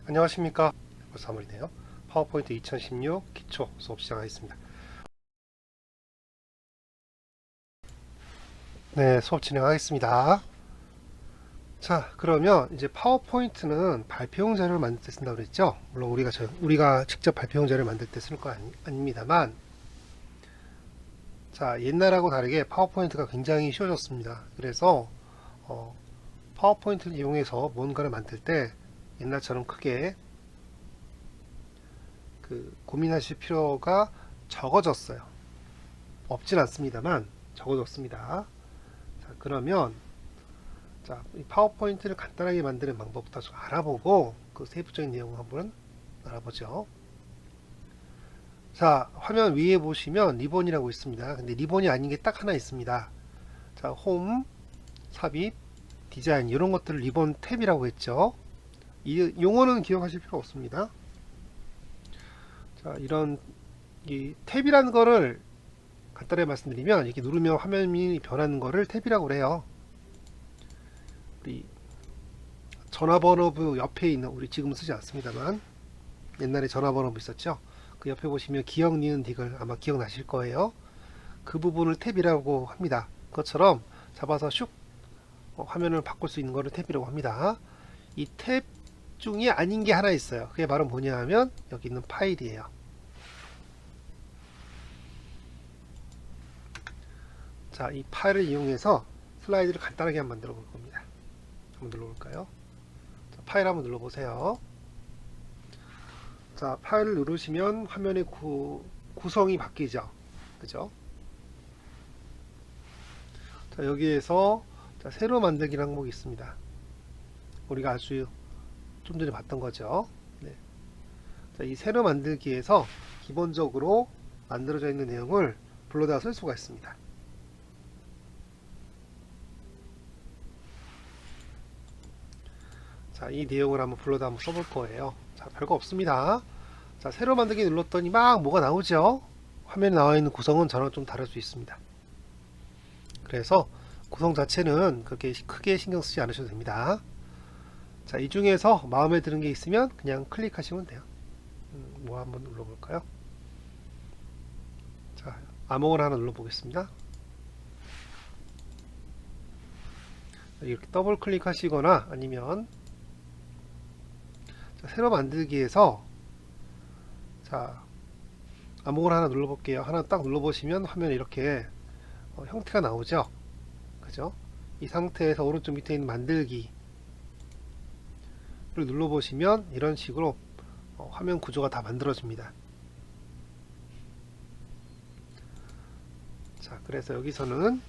안녕하십니까. 벌써 3월이네요. 파워포인트 2016 기초 수업 시작하겠습니다. 네, 수업 진행하겠습니다. 자, 그러면 이제 파워포인트는 발표용 자료를 만들 때 쓴다고 그랬죠? 물론 우리가 직접 발표용 자료를 만들 때 쓸 거 아닙니다만, 자, 옛날하고 다르게 파워포인트가 굉장히 쉬워졌습니다. 그래서 파워포인트를 이용해서 뭔가를 만들 때 옛날처럼 크게 고민하실 필요가 적어졌어요. 없진 않습니다만 적어졌습니다. 자, 그러면 이 파워포인트를 간단하게 만드는 방법부터 좀 알아보고 그 세부적인 내용을 한번 알아보죠. 자, 화면 위에 보시면 리본이라고 있습니다. 근데 리본이 아닌 게 딱 하나 있습니다. 자, 홈, 삽입, 디자인 이런 것들을 리본 탭이라고 했죠. 이 용어는 기억하실 필요 없습니다. 자, 이런 이 탭이라는 거를 간단하게 말씀드리면 이렇게 누르면 화면이 변하는 거를 탭이라고 그래요. 우리 전화번호부 옆에 있는, 우리 지금 쓰지 않습니다만 옛날에 전화번호부 있었죠. 그 옆에 보시면 기억, 니은, 딕을 아마 기억나실 거예요. 그 부분을 탭이라고 합니다. 그것처럼 잡아서 슉 화면을 바꿀 수 있는 거를 탭이라고 합니다. 이 탭 중에 아닌 게 하나 있어요. 그게 바로 뭐냐 하면 여기 있는 파일이에요. 자, 이 파일을 이용해서 슬라이드를 간단하게 한번 만들어 볼 겁니다. 한번 눌러볼까요? 자, 파일 한번 눌러보세요. 자, 파일을 누르시면 화면의 구성이 바뀌죠. 그죠? 자, 여기에서 새로 만들기 항목이 있습니다. 우리가 아주 좀 전에 봤던 거죠. 네. 자, 이 새로 만들기에서 기본적으로 만들어져 있는 내용을 불러다 쓸 수가 있습니다. 자, 이 내용을 한번 불러다 한번 써볼 거예요. 자, 별거 없습니다. 자, 새로 만들기 눌렀더니 막 뭐가 나오죠? 화면에 나와 있는 구성은 저랑 좀 다를 수 있습니다. 그래서 구성 자체는 그렇게 크게 신경 쓰지 않으셔도 됩니다. 자, 이 중에서 마음에 드는 게 있으면 그냥 클릭하시면 돼요. 뭐 한번 눌러볼까요? 자, 아무거나 하나 눌러보겠습니다. 이렇게 더블 클릭하시거나 아니면 새로 만들기에서 자, 아무거나 하나 눌러볼게요. 하나 딱 눌러보시면 화면에 이렇게 형태가 나오죠. 그죠? 이 상태에서 오른쪽 밑에 있는 만들기를 눌러보시면 이런 식으로 화면 구조가 다 만들어집니다. 자, 그래서 여기서는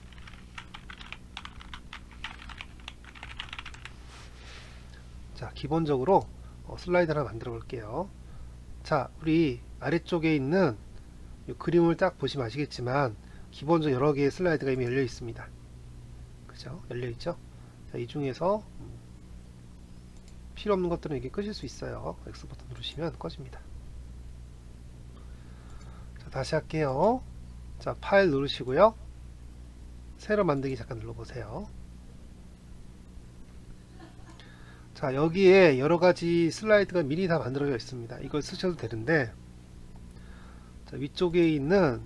자, 기본적으로 슬라이드 하나 만들어 볼게요. 자, 우리 아래쪽에 있는 이 그림을 딱 보시면 아시겠지만 기본적으로 여러 개의 슬라이드가 이미 열려 있습니다. 그죠? 열려 있죠? 자, 이 중에서 필요 없는 것들은 이렇게 끄실 수 있어요. X 버튼 누르시면 꺼집니다. 자, 다시 할게요. 자, 파일 누르시고요. 새로 만들기 잠깐 눌러보세요. 자, 여기에 여러가지 슬라이드가 미리 다 만들어져 있습니다. 이걸 쓰셔도 되는데, 자, 위쪽에 있는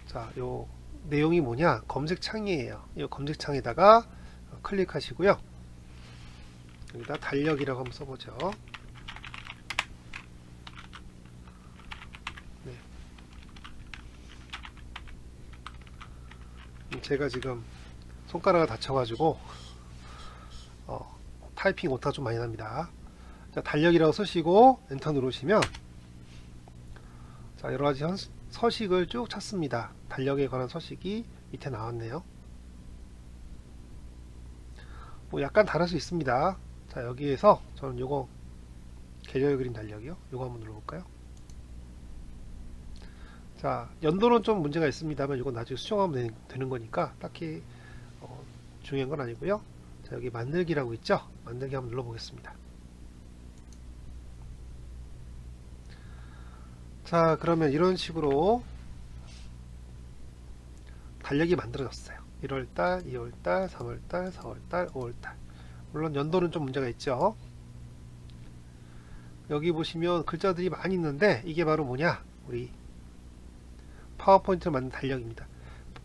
자, 요 내용이 뭐냐? 검색창이에요. 이 검색창에다가 클릭하시고요. 여기다 달력이라고 한번 써보죠. 네. 제가 지금 손가락을 다쳐가지고 타이핑 오타가 좀 많이 납니다. 자, 달력이라고 쓰시고 엔터 누르시면 자, 여러가지 서식을 쭉 찾습니다. 달력에 관한 서식이 밑에 나왔네요. 뭐 약간 다를 수 있습니다. 자, 여기에서 저는 요거 계절 그림 달력이요. 요거 한번 눌러볼까요? 자, 연도는 좀 문제가 있습니다만 이건 나중에 수정하면 되는 거니까 딱히 중요한 건 아니고요. 자, 여기 만들기라고 있죠? 만들기 한번 눌러보겠습니다. 자, 그러면 이런 식으로 달력이 만들어졌어요. 1월달, 2월달, 3월달, 4월달, 5월달. 물론 연도는 좀 문제가 있죠. 여기 보시면 글자들이 많이 있는데 이게 바로 뭐냐? 우리 파워포인트를 만든 달력입니다.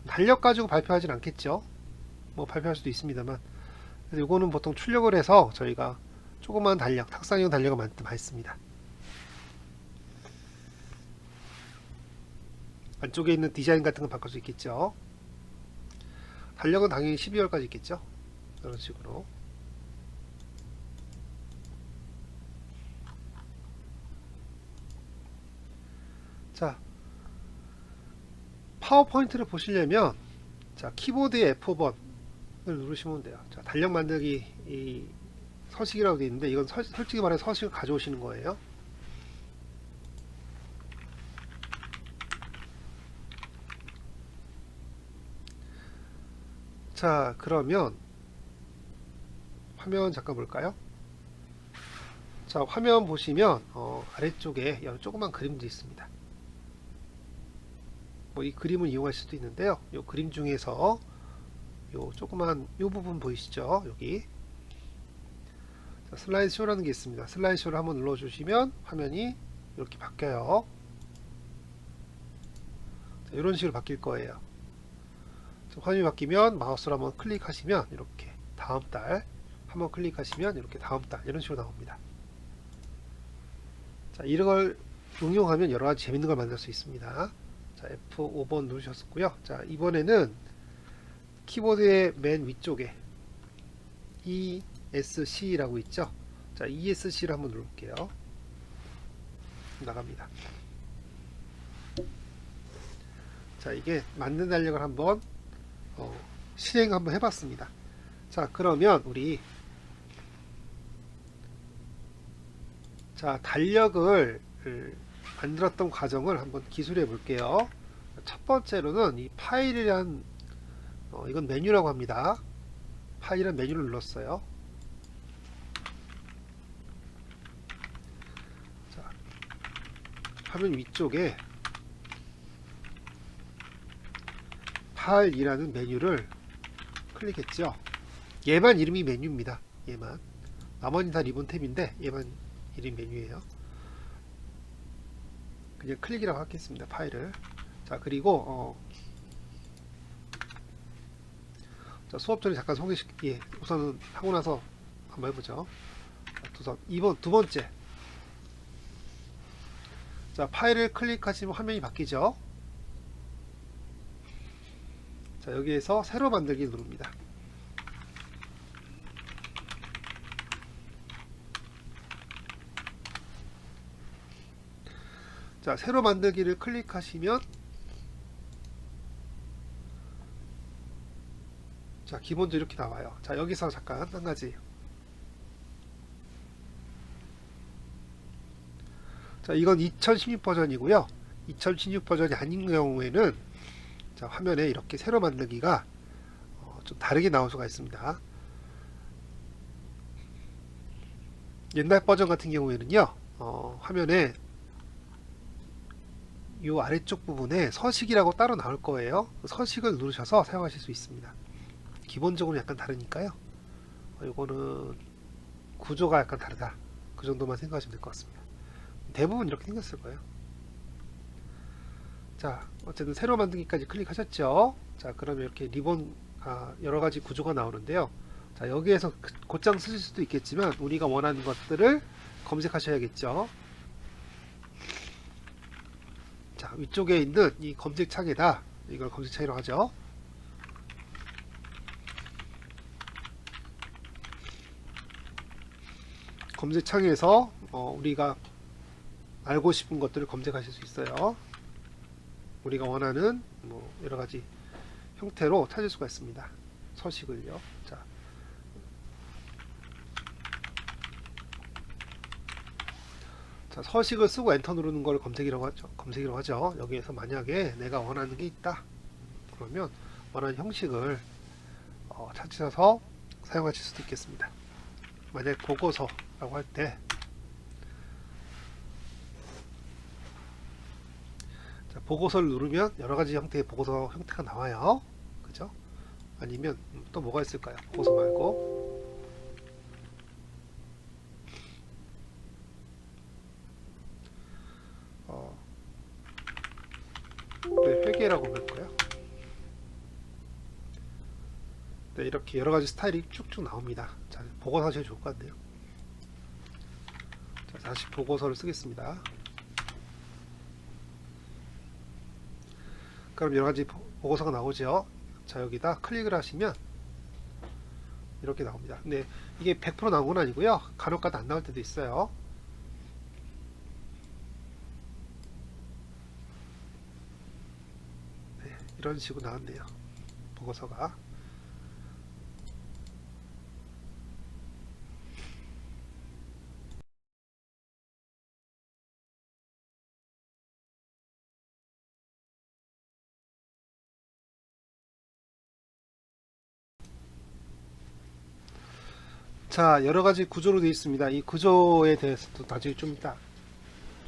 달력 가지고 발표하진 않겠죠. 뭐 발표할 수도 있습니다만. 그래서 이거는 보통 출력을 해서 저희가 조그만 달력, 탁상형 달력을 많습니다. 안쪽에 있는 디자인 같은 거 바꿀 수 있겠죠. 달력은 당연히 12월까지 있겠죠. 이런 식으로. 자, 파워포인트를 보시려면 자, 키보드의 F5번을 누르시면 돼요. 자, 달력 만들기 이 서식이라고 되어 있는데 이건 솔직히 말해서 서식을 가져오시는 거예요. 자, 그러면 화면 잠깐 볼까요? 자, 화면 보시면 아래쪽에 여러 조그만 그림도 있습니다. 뭐 이 그림을 이용할 수도 있는데요. 이 그림 중에서 요 조그만 요 부분 보이시죠? 여기 자, 슬라이드 쇼라는 게 있습니다. 슬라이드 쇼를 한번 눌러주시면 화면이 이렇게 바뀌어요. 자, 이런 식으로 바뀔 거예요. 자, 화면이 바뀌면 마우스로 한번 클릭하시면 이렇게 다음 달 한번 클릭하시면 이렇게 다음 달 이런 식으로 나옵니다. 자, 이런 걸 응용하면 여러 가지 재밌는 걸 만들 수 있습니다. 자, F5번 누르셨고요. 자, 이번에는 키보드의 맨 위쪽에 ESC라고 있죠. 자, ESC를 한번 누를게요. 나갑니다. 자, 이게 만든 달력을 한번 실행 한번 해봤습니다. 자, 그러면 우리 자, 달력을 만들었던 과정을 한번 기술해 볼게요. 첫 번째로는 이 파일이란 이건 메뉴라고 합니다. 파일이란 메뉴를 눌렀어요. 자, 화면 위쪽에 파일이라는 메뉴를 클릭했죠. 얘만 이름이 메뉴입니다. 얘만. 나머지는 다 리본 탭인데 얘만 이름 메뉴예요. 그냥 클릭이라고 하겠습니다. 파일을. 자, 그리고 자, 수업 전에 잠깐 우선은 하고 나서 한번 해보죠. 자, 두 번째. 자, 파일을 클릭하시면 화면이 바뀌죠. 자, 여기에서 새로 만들기 누릅니다. 자, 새로 만들기를 클릭하시면 자, 기본적으로 이렇게 나와요. 자, 여기서 잠깐 한 가지. 자, 이건 2016 버전이고요. 2016 버전이 아닌 경우에는 자, 화면에 이렇게 새로 만들기가 좀 다르게 나올 수가 있습니다. 옛날 버전 같은 경우에는요, 화면에 이 아래쪽 부분에 서식이라고 따로 나올 거예요. 서식을 누르셔서 사용하실 수 있습니다. 기본적으로 약간 다르니까요. 이거는 구조가 약간 다르다. 그 정도만 생각하시면 될 것 같습니다. 대부분 이렇게 생겼을 거예요. 자, 어쨌든 새로 만들기까지 클릭하셨죠. 자, 그러면 이렇게 리본 여러가지 구조가 나오는데요. 자, 여기에서 곧장 쓰실 수도 있겠지만 우리가 원하는 것들을 검색하셔야겠죠. 자, 위쪽에 있는 이 검색창에다 이걸 검색창이라고 하죠. 검색창에서 우리가 알고 싶은 것들을 검색하실 수 있어요. 우리가 원하는 뭐 여러가지 형태로 찾을 수가 있습니다. 서식을요. 자, 서식을 쓰고 엔터 누르는 걸 검색이라고 하죠. 여기에서 만약에 내가 원하는 게 있다. 그러면 원하는 형식을 찾으셔서 사용하실 수도 있겠습니다. 만약 보고서라고 할 때 보고서를 누르면 여러가지 형태의 보고서 형태가 나와요. 그죠? 아니면 또 뭐가 있을까요? 보고서 말고. 어, 네, 회계라고 볼까요? 네, 이렇게 여러가지 스타일이 쭉쭉 나옵니다. 자, 보고서 제일 좋을 것 같네요. 자, 다시 보고서를 쓰겠습니다. 그럼 여러가지 보고서가 나오죠. 자, 여기다 클릭을 하시면 이렇게 나옵니다. 근데 이게 100% 나온 건 아니고요. 간혹가다 안 나올 때도 있어요. 네, 이런 식으로 나왔네요. 보고서가. 자, 여러가지 구조로 되어 있습니다. 이 구조에 대해서도 나중에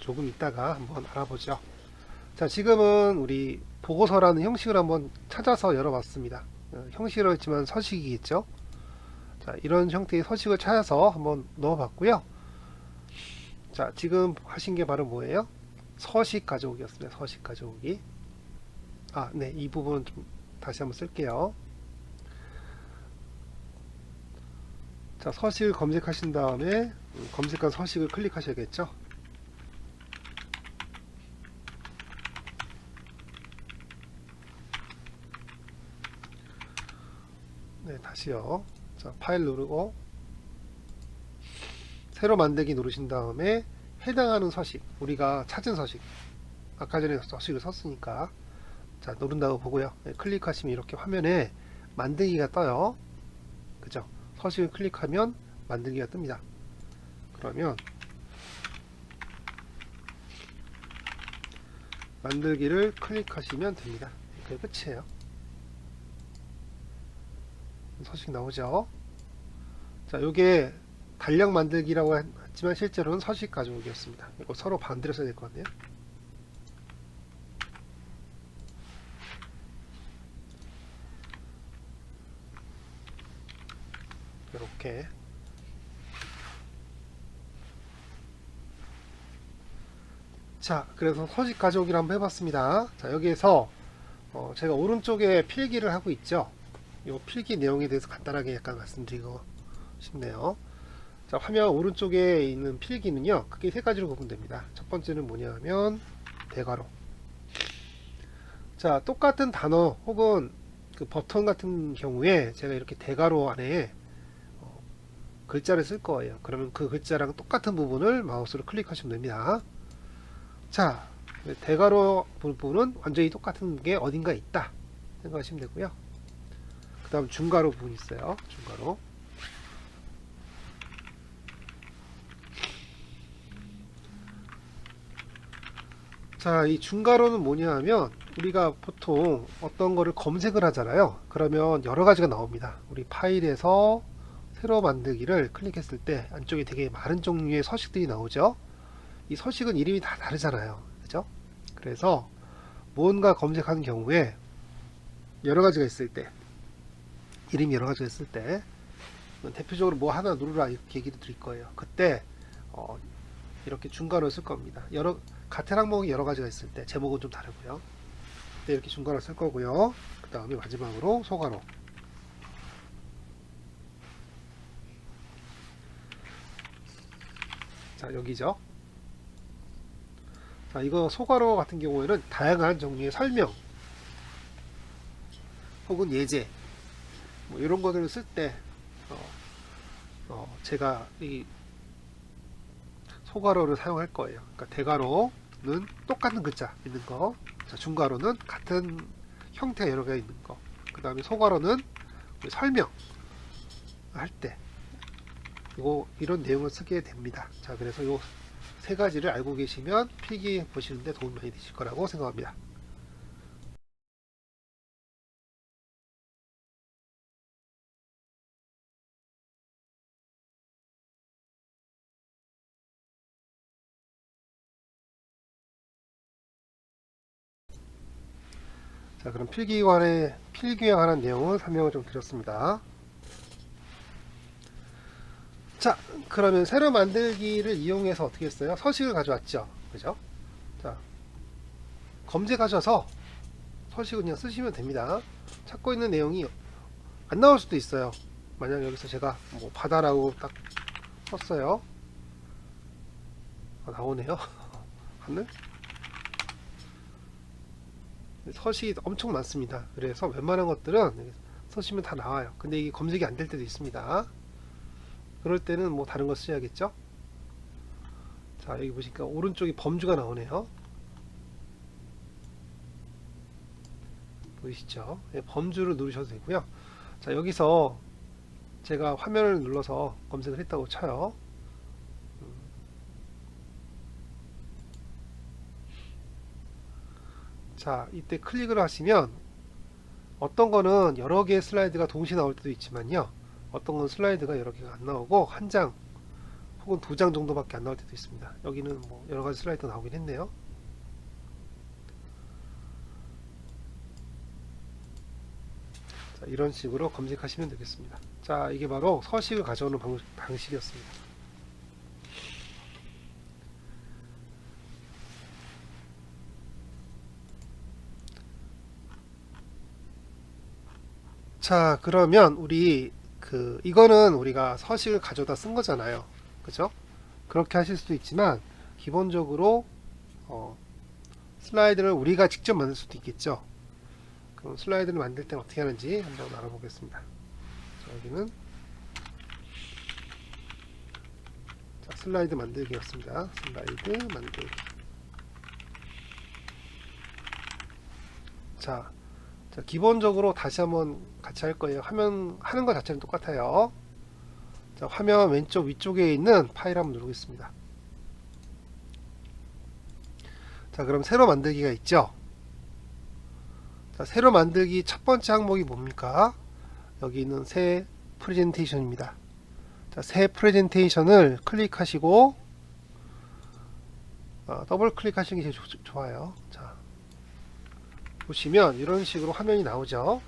조금 있다가 한번 알아보죠. 자, 지금은 우리 보고서라는 형식을 한번 찾아서 열어봤습니다. 형식이라고 했지만 서식이겠죠. 자, 이런 형태의 서식을 찾아서 한번 넣어봤고요. 자, 지금 하신 게 바로 뭐예요? 서식 가져오기였습니다. 서식 가져오기. 아, 네, 이 부분 좀 다시 한번 쓸게요. 자, 서식을 검색하신 다음에 검색한 서식을 클릭하셔야겠죠. 네, 다시요. 자, 파일 누르고 새로 만들기 누르신 다음에 해당하는 서식, 우리가 찾은 서식, 아까 전에 서식을 썼으니까 자, 누른다고 보고요. 네, 클릭하시면 이렇게 화면에 만들기가 떠요. 그죠? 서식을 클릭하면 만들기가 뜹니다. 그러면 만들기를 클릭하시면 됩니다. 그게 끝이에요. 서식 나오죠? 자, 요게 달력 만들기라고 했지만 실제로는 서식 가져오기였습니다. 이거 서로 반대로 써야 될 것 같네요. 이렇게. 자, 그래서 서식 가져오기를 한번 해봤습니다. 자, 여기에서 제가 오른쪽에 필기를 하고 있죠. 이 필기 내용에 대해서 간단하게 약간 말씀드리고 싶네요. 자, 화면 오른쪽에 있는 필기는요, 크게 세 가지로 구분됩니다. 첫 번째는 뭐냐면 대괄호. 자, 똑같은 단어 혹은 그 버튼 같은 경우에 제가 이렇게 대괄호 안에 글자를 쓸 거예요. 그러면 그 글자랑 똑같은 부분을 마우스로 클릭하시면 됩니다. 자, 대괄호 부분은 완전히 똑같은 게 어딘가 있다 생각하시면 되고요. 그 다음 중괄호 부분이 있어요. 중괄호. 자, 이 중괄호는 뭐냐 하면 우리가 보통 어떤 거를 검색을 하잖아요. 그러면 여러 가지가 나옵니다. 우리 파일에서 새로 만들기를 클릭했을 때 안쪽에 되게 많은 종류의 서식들이 나오죠. 이 서식은 이름이 다 다르잖아요. 그죠? 그래서 무언가 검색하는 경우에 여러 가지가 있을 때, 이름이 여러 가지가 있을 때, 대표적으로 뭐 하나 누르라 이렇게 얘기를 드릴 거예요. 그때 어, 이렇게 중괄호를 쓸 겁니다. 같은 항목이 여러 가지가 있을 때 제목은 좀 다르고요. 네, 이렇게 중괄호 쓸 거고요. 그 다음에 마지막으로 소괄호. 자, 여기죠. 자, 이거 소괄호 같은 경우에는 다양한 종류의 설명 혹은 예제 뭐 이런 것들을 쓸 때 제가 이 소괄호를 사용할 거예요. 그러니까 대괄호는 똑같은 글자 있는 거, 자, 중괄호는 같은 형태가 여러 개 있는 거, 그 다음에 소괄호는 설명 할 때 이런 내용을 쓰게 됩니다. 자, 그래서 요 세 가지를 알고 계시면 필기 보시는데 도움이 많이 되실 거라고 생각합니다. 자, 그럼 필기에 관한 내용을 설명을 좀 드렸습니다. 자, 그러면 새로 만들기를 이용해서 어떻게 했어요? 서식을 가져왔죠. 그죠? 자, 검색하셔서 서식을 그냥 쓰시면 됩니다. 찾고 있는 내용이 안 나올 수도 있어요. 만약 여기서 제가 뭐 바다라고 딱 썼어요. 나오네요. 하늘. 서식이 엄청 많습니다. 그래서 웬만한 것들은 쓰시면 다 나와요. 근데 이게 검색이 안 될 때도 있습니다. 그럴 때는 뭐 다른 거 쓰셔야겠죠. 자, 여기 보시니까 오른쪽에 범주가 나오네요. 보이시죠? 네, 범주를 누르셔도 되고요. 자, 여기서 제가 화면을 눌러서 검색을 했다고 쳐요. 자, 이때 클릭을 하시면 어떤 거는 여러 개의 슬라이드가 동시에 나올 때도 있지만요, 어떤 건 슬라이드가 여러 개가 안 나오고 한 장 혹은 두 장 정도밖에 안 나올 때도 있습니다. 여기는 뭐 여러 가지 슬라이드가 나오긴 했네요. 자, 이런 식으로 검색하시면 되겠습니다. 자, 이게 바로 서식을 가져오는 방식이었습니다. 자, 그러면 이거는 우리가 서식을 가져다 쓴 거잖아요. 그죠? 그렇게 하실 수도 있지만 기본적으로 슬라이드를 우리가 직접 만들 수도 있겠죠. 그럼 슬라이드를 만들 때는 어떻게 하는지 한번 알아보겠습니다. 자, 여기는 슬라이드 만들기였습니다. 슬라이드 만들기. 자, 기본적으로 다시 한번 같이 할 거예요. 하는 것 자체는 똑같아요. 자, 화면 왼쪽 위쪽에 있는 파일 한번 누르겠습니다. 자, 그럼 새로 만들기가 있죠. 자, 새로 만들기 첫 번째 항목이 뭡니까? 여기 있는 새 프레젠테이션입니다. 자, 새 프레젠테이션을 클릭하시고 더블 클릭하시는 게 제일 좋아요. 자, 보시면 이런 식으로 화면이 나오죠.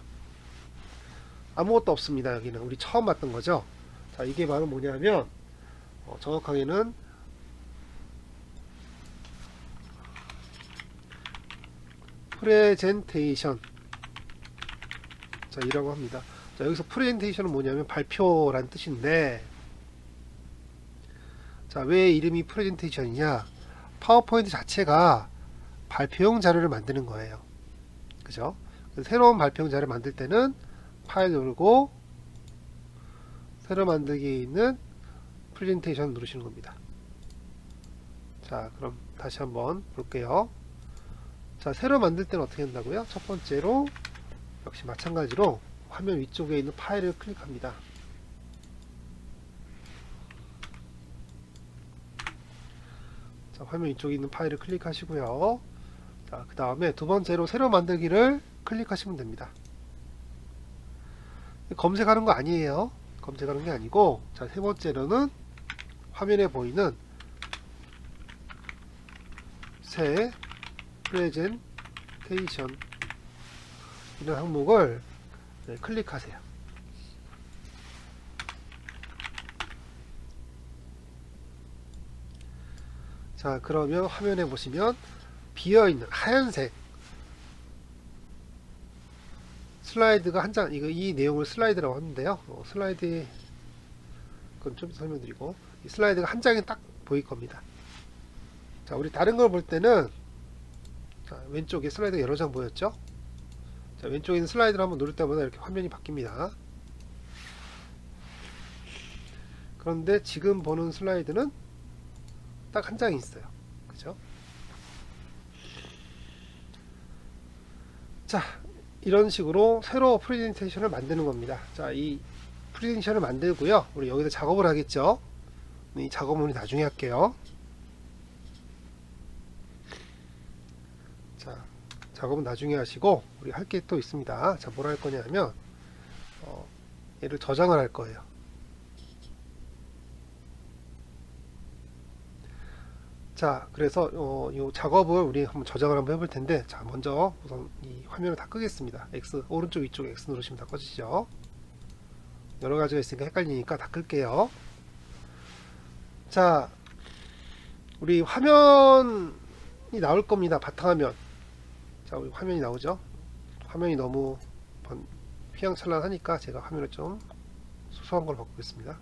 아무것도 없습니다. 여기는 우리 처음 봤던 거죠. 자, 이게 바로 뭐냐면 정확하게는 프레젠테이션, 자, 이라고 합니다. 자, 여기서 프레젠테이션은 뭐냐면 발표란 뜻인데, 자, 왜 이름이 프레젠테이션이냐? 파워포인트 자체가 발표용 자료를 만드는 거예요. 그죠? 새로운 발표용 자료를 만들 때는 파일 누르고 새로 만들기에 있는 프레젠테이션 누르시는 겁니다. 자, 그럼 다시 한번 볼게요. 자, 새로 만들 때는 어떻게 한다고요? 첫 번째로 역시 마찬가지로 화면 위쪽에 있는 파일을 클릭합니다. 자, 화면 위쪽에 있는 파일을 클릭하시고요. 자, 그 다음에 두 번째로 새로 만들기를 클릭하시면 됩니다. 검색하는 거 아니에요. 검색하는 게 아니고, 자, 세 번째로는 화면에 보이는 새 프레젠테이션 이런 항목을 클릭하세요. 자, 그러면 화면에 보시면 비어있는 하얀색 슬라이드가 한 장, 이 내용을 슬라이드라고 하는데요. 슬라이드, 그건 좀 설명드리고, 이 슬라이드가 한 장에 딱 보일 겁니다. 자, 우리 다른 걸 볼 때는, 자, 왼쪽에 슬라이드가 여러 장 보였죠? 자, 왼쪽에 있는 슬라이드를 한번 누를 때마다 이렇게 화면이 바뀝니다. 그런데 지금 보는 슬라이드는 딱 한 장이 있어요. 그죠? 자, 이런 식으로 새로 프레젠테이션을 만드는 겁니다. 자, 이 프레젠테이션을 만들고요. 우리 여기서 작업을 하겠죠. 이 작업은 우리 나중에 할게요. 자, 작업은 나중에 하시고 우리 할 게 또 있습니다. 자, 뭘 할 거냐면 얘를 저장을 할 거예요. 자, 그래서 이 작업을 우리 한번 저장을 한번 해볼 텐데, 자, 먼저 우선 이 화면을 다 끄겠습니다. X 오른쪽 위쪽 X 누르시면 다 꺼지죠. 여러 가지가 있으니까 헷갈리니까 다 끌게요. 자, 우리 화면이 나올 겁니다. 바탕화면. 자, 우리 화면이 나오죠. 화면이 너무 휘황찬란하니까 제가 화면을 좀 소소한 걸로 바꾸겠습니다.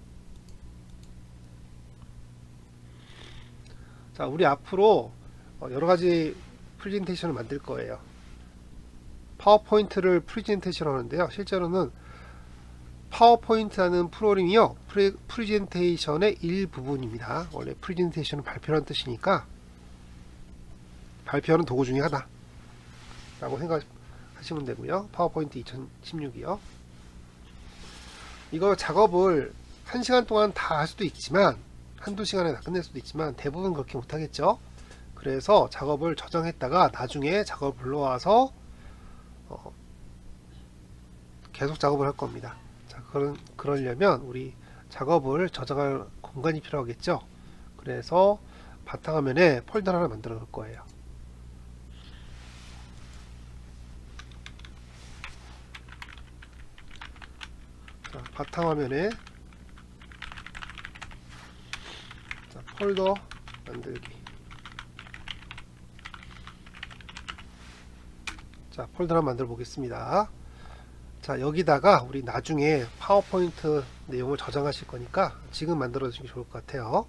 자, 우리 앞으로 여러가지 프레젠테이션을 만들 거예요. 파워포인트를 프레젠테이션 하는데요. 실제로는 파워포인트라는 프로그램이요, 프레젠테이션의 일부분입니다. 원래 프레젠테이션은 발표라는 뜻이니까 발표하는 도구 중에 하나 라고 생각하시면 되고요. 파워포인트 2016이요. 이거 작업을 1시간 동안 다 할 수도 있지만, 한두 시간에 다 끝낼 수도 있지만 대부분 그렇게 못하겠죠. 그래서 작업을 저장했다가 나중에 작업을 불러와서 계속 작업을 할 겁니다. 자, 그러려면 우리 작업을 저장할 공간이 필요하겠죠. 그래서 바탕화면에 폴더를 하나 만들어 놓을 거예요. 자, 바탕화면에 폴더 만들기. 자, 폴더 하나 만들어 보겠습니다. 자, 여기다가 우리 나중에 파워포인트 내용을 저장하실 거니까 지금 만들어 주시기 좋을 것 같아요.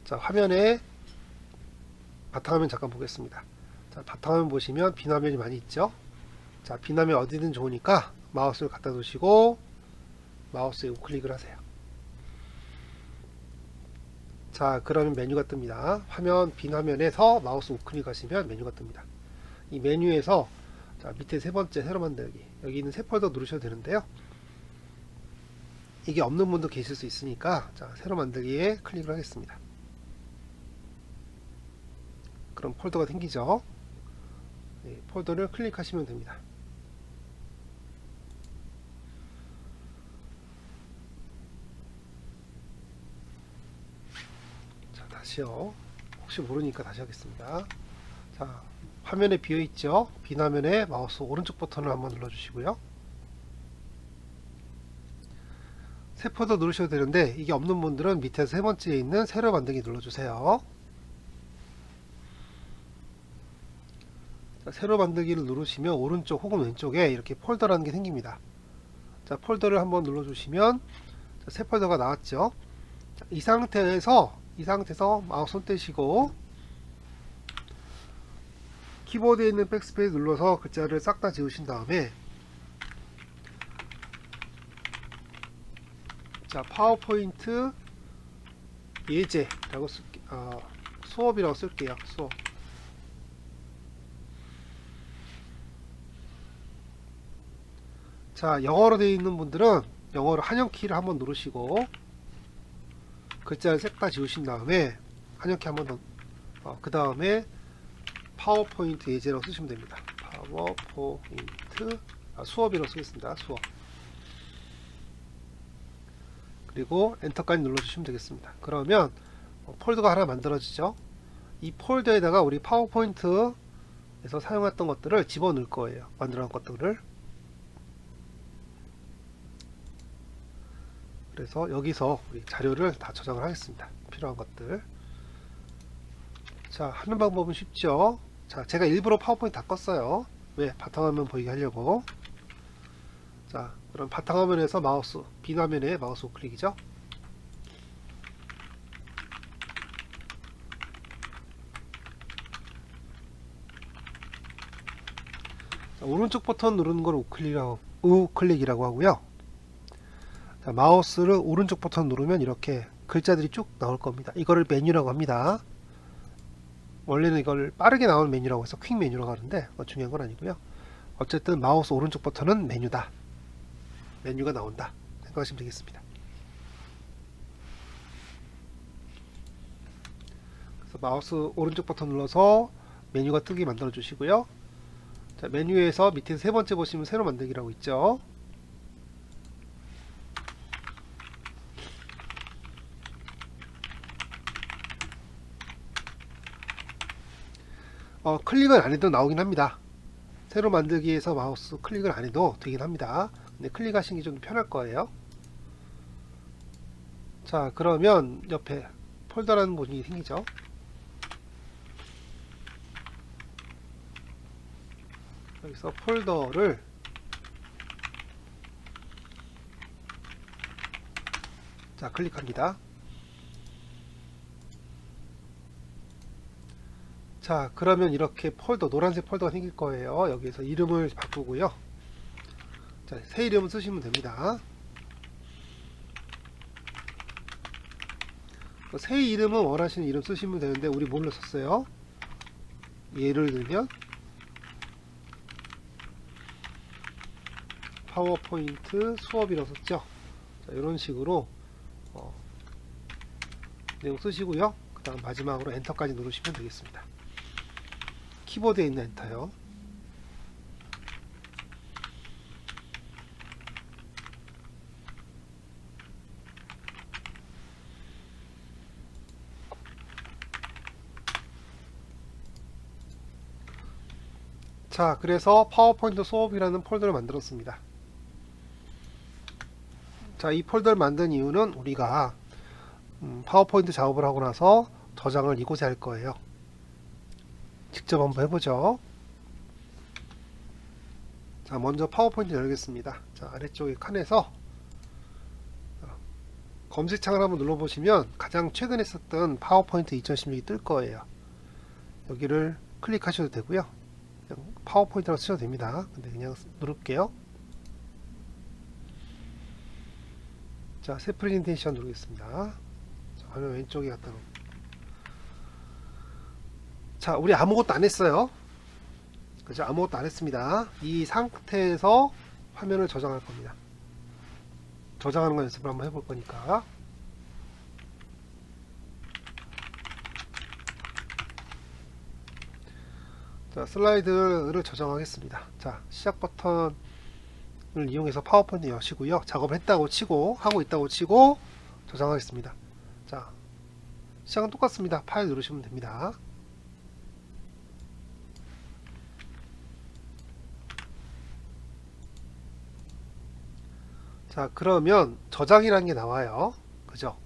자, 화면에 바탕화면 잠깐 보겠습니다. 자, 바탕화면 보시면 비화면이 많이 있죠. 자, 비화면 어디든 좋으니까 마우스를 갖다 두시고 마우스에 우클릭을 하세요. 자, 그러면 메뉴가 뜹니다. 빈 화면에서 마우스 우클릭 하시면 메뉴가 뜹니다. 이 메뉴에서 자, 밑에 세 번째 새로 만들기, 여기 있는 새 폴더 누르셔도 되는데요. 이게 없는 분도 계실 수 있으니까, 자, 새로 만들기에 클릭을 하겠습니다. 그럼 폴더가 생기죠. 네, 폴더를 클릭하시면 됩니다. 자, 다시요. 혹시 모르니까 다시 하겠습니다. 자, 화면에 비어있죠. 빈 화면에 마우스 오른쪽 버튼을 한번 눌러주시고요. 새 폴더 누르셔도 되는데 이게 없는 분들은 밑에서 세 번째에 있는 새로 만들기 눌러주세요. 자, 새로 만들기를 누르시면 오른쪽 혹은 왼쪽에 이렇게 폴더라는 게 생깁니다. 자, 폴더를 한번 눌러주시면 자, 새 폴더가 나왔죠. 자, 이 상태에서 마우스 손 떼시고 키보드에 있는 백스페이스 눌러서 글자를 싹 다 지우신 다음에, 자, 파워포인트 예제라고 수업이라고 쓸게요. 수업. 자, 영어로 되어 있는 분들은 영어로 한영키를 한번 누르시고 글자를 싹 다 지우신 다음에 한영키 한번 더, 그 다음에 파워포인트 예제라고 쓰시면 됩니다. 파워포인트 수업이라고 쓰겠습니다. 수업. 그리고 엔터까지 눌러주시면 되겠습니다. 그러면 폴더가 하나 만들어지죠. 이 폴더에다가 우리 파워포인트에서 사용했던 것들을 집어넣을 거예요. 만들어놓은 것들을. 그래서 여기서 우리 자료를 다 저장을 하겠습니다. 필요한 것들. 자, 하는 방법은 쉽죠. 자, 제가 일부러 파워포인트 다 껐어요. 왜? 바탕화면 보이게 하려고. 자, 그럼 바탕화면에서 마우스, 빈 화면에 마우스 우클릭이죠. 자, 오른쪽 버튼 누르는 걸 우클릭이라고 하고요. 자, 마우스를 오른쪽 버튼 누르면 이렇게 글자들이 쭉 나올 겁니다. 이거를 메뉴라고 합니다. 원래는 이걸 빠르게 나오는 메뉴라고 해서 퀵 메뉴라고 하는데 중요한 건 아니고요. 어쨌든 마우스 오른쪽 버튼은 메뉴다. 메뉴가 나온다 생각하시면 되겠습니다. 그래서 마우스 오른쪽 버튼 눌러서 메뉴가 뜨게 만들어 주시고요. 자, 메뉴에서 밑에 세 번째 보시면 새로 만들기라고 있죠. 클릭을 안 해도 나오긴 합니다. 새로 만들기에서 마우스 클릭을 안 해도 되긴 합니다. 근데 클릭하시는 게 좀 편할 거예요. 자, 그러면 옆에 폴더라는 문이 생기죠. 여기서 폴더를 자, 클릭합니다. 자, 그러면 이렇게 폴더, 노란색 폴더가 생길 거예요. 여기서 이름을 바꾸고요. 자, 새 이름 쓰시면 됩니다. 새 이름은 원하시는 이름 쓰시면 되는데 우리 뭘로 썼어요? 예를 들면 파워포인트 수업이라고 썼죠. 자, 이런 식으로 내용 쓰시고요. 그 다음 마지막으로 엔터까지 누르시면 되겠습니다. 키보드에 있는 엔터요. 자, 그래서 파워포인트 수업이라는 폴더를 만들었습니다. 자, 이 폴더를 만든 이유는 우리가 파워포인트 작업을 하고 나서 저장을 이곳에 할 거예요. 직접 한번 해보죠. 자, 먼저 파워포인트 열겠습니다. 자, 아래쪽에 칸에서 검색창을 한번 눌러보시면 가장 최근에 썼던 파워포인트 2016이 뜰 거예요. 여기를 클릭하셔도 되고요. 그냥 파워포인트라고 쓰셔도 됩니다. 근데 그냥 누를게요. 자, 새 프레젠테이션 누르겠습니다. 자, 화면 왼쪽에 갖다 놓고. 자, 우리 아무것도 안 했어요. 그죠? 아무것도 안 했습니다. 이 상태에서 화면을 저장할 겁니다. 저장하는 거 연습을 한번 해볼 거니까. 자, 슬라이드를 저장하겠습니다. 자, 시작 버튼을 이용해서 파워포인트 여시고요. 작업을 했다고 치고, 하고 있다고 치고, 저장하겠습니다. 자, 시작은 똑같습니다. 파일 누르시면 됩니다. 자, 그러면 저장이라는 게 나와요. 그죠?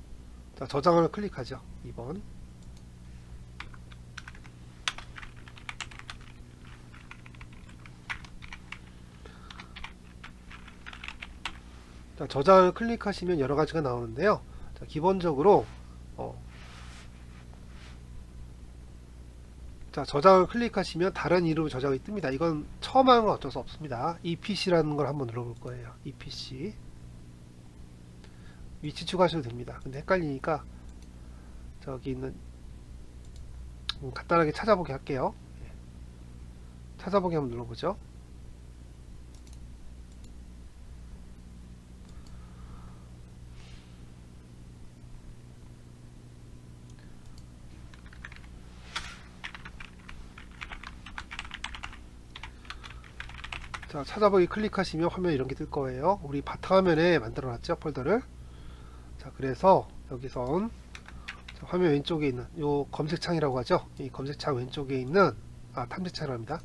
자, 저장을 클릭하죠. 2번. 자, 저장을 클릭하시면 여러 가지가 나오는데요. 자, 기본적으로 자, 저장을 클릭하시면 다른 이름으로 저장이 뜹니다. 이건 처음 하는 건 어쩔 수 없습니다. EPC라는 걸 한번 눌러볼 거예요. EPC 위치 추가하셔도 됩니다. 근데 헷갈리니까 저기 있는 간단하게 찾아보게 할게요. 찾아보기 한번 눌러보죠. 자, 찾아보기 클릭하시면 화면 이런 게 뜰 거예요. 우리 바탕화면에 만들어 놨죠, 폴더를. 자, 그래서 여기선 자, 화면 왼쪽에 있는 요 검색창이라고 하죠. 이 검색창 왼쪽에 있는 탐색창이랍니다.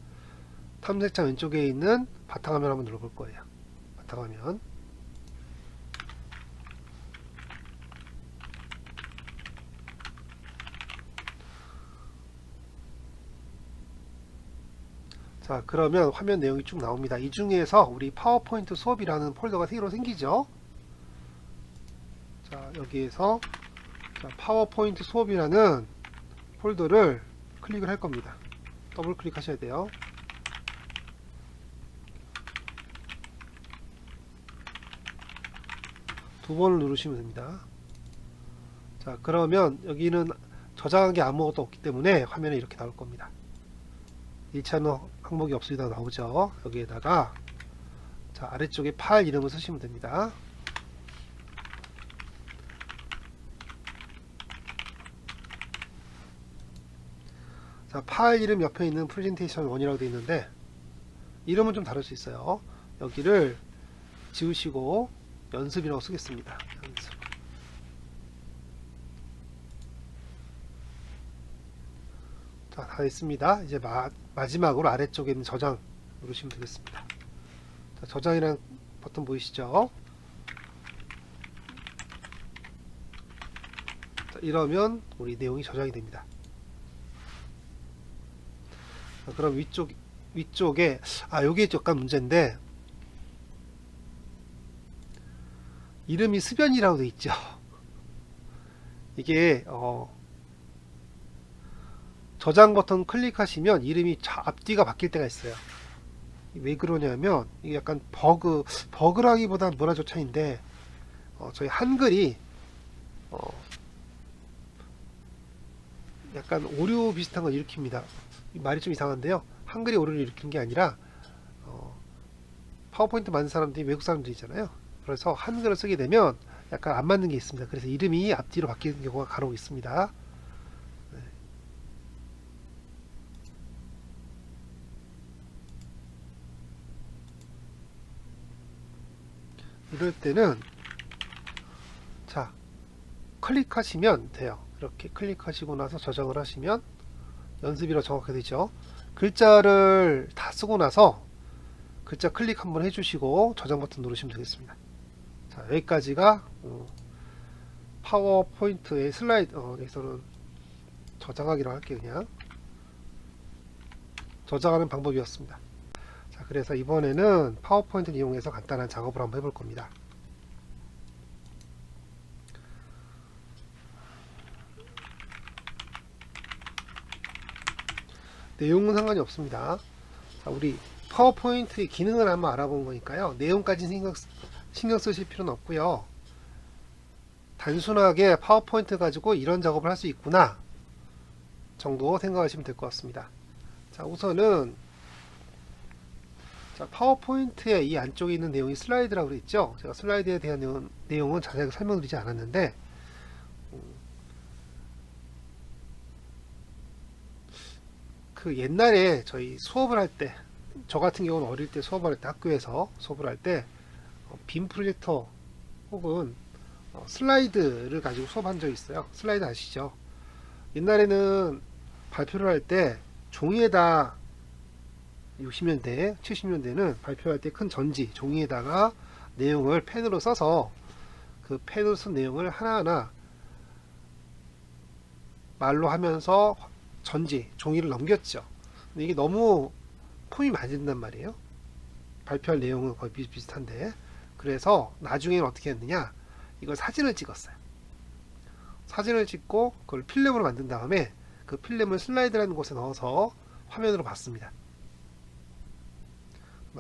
탐색창 왼쪽에 있는 바탕화면 한번 눌러볼 거예요. 바탕화면. 자, 그러면 화면 내용이 쭉 나옵니다. 이 중에서 우리 파워포인트 수업이라는 폴더가 새로 생기죠. 자, 여기에서 자, 파워포인트 수업이라는 폴더를 클릭을 할 겁니다. 더블 클릭하셔야 돼요. 두 번을 누르시면 됩니다. 자, 그러면 여기는 저장한 게 아무것도 없기 때문에 화면에 이렇게 나올 겁니다. 일치하는 항목이 없으리다 나오죠. 여기에다가 자, 아래쪽에 파일 이름을 쓰시면 됩니다. 자, 파일 이름 옆에 있는 프레젠테이션 1이라고 되어 있는데 이름은 좀 다를 수 있어요. 여기를 지우시고 연습이라고 쓰겠습니다. 연습. 자, 다 됐습니다. 이제 마지막으로 아래쪽에 있는 저장 누르시면 되겠습니다. 자, 저장이라는 버튼 보이시죠? 자, 이러면 우리 내용이 저장이 됩니다. 자, 그럼 위쪽에 요게 약간 문제인데, 이름이 습연이라고 되어 있죠. 이게 저장 버튼 클릭하시면 이름이 앞뒤가 바뀔 때가 있어요. 왜 그러냐면 이게 약간 버그라기보다는 문화조차인데, 저희 한글이 약간 오류 비슷한 걸 일으킵니다. 말이 좀 이상한데요. 한글이 오류를 일으키는 게 아니라 파워포인트 만든 사람들이 외국 사람들이잖아요. 그래서 한글을 쓰게 되면 약간 안 맞는 게 있습니다. 그래서 이름이 앞뒤로 바뀌는 경우가 간혹 있습니다. 네. 이럴 때는 자, 클릭하시면 돼요. 이렇게 클릭하시고 나서 저장을 하시면 연습이라 정확하게 되죠. 글자를 다 쓰고 나서 글자 클릭 한번 해주시고 저장 버튼 누르시면 되겠습니다. 자, 여기까지가 파워포인트의 슬라이드, 여기서는 저장하기로 할게요. 그냥 저장하는 방법이었습니다. 자, 그래서 이번에는 파워포인트를 이용해서 간단한 작업을 한번 해볼 겁니다. 내용은 상관이 없습니다. 자, 우리 파워포인트의 기능을 한번 알아본 거니까요. 내용까지 신경 쓰실 필요는 없고요. 단순하게 파워포인트 가지고 이런 작업을 할 수 있구나 정도 생각하시면 될 것 같습니다. 자, 우선은 자, 파워포인트의 이 안쪽에 있는 내용이 슬라이드라고 그랬죠. 제가 슬라이드에 대한 내용은 자세하게 설명드리지 않았는데, 그 옛날에 저희 수업을 할 때, 저 같은 경우는 어릴 때 수업을 할 때, 학교에서 수업을 할 때 빔 프로젝터 혹은 슬라이드를 가지고 수업한 적이 있어요. 슬라이드 아시죠? 옛날에는 발표를 할 때 종이에다 60년대, 70년대는 발표할 때 큰 전지, 종이에다가 내용을 펜으로 써서 그 펜으로 쓴 내용을 하나하나 말로 하면서 전지, 종이를 넘겼죠. 근데 이게 너무 폼이 많이 든단 말이에요. 발표할 내용은 거의 비슷비슷한데. 그래서 나중에는 어떻게 했느냐, 이걸 사진을 찍었어요. 사진을 찍고 그걸 필름으로 만든 다음에 그 필름을 슬라이드라는 곳에 넣어서 화면으로 봤습니다.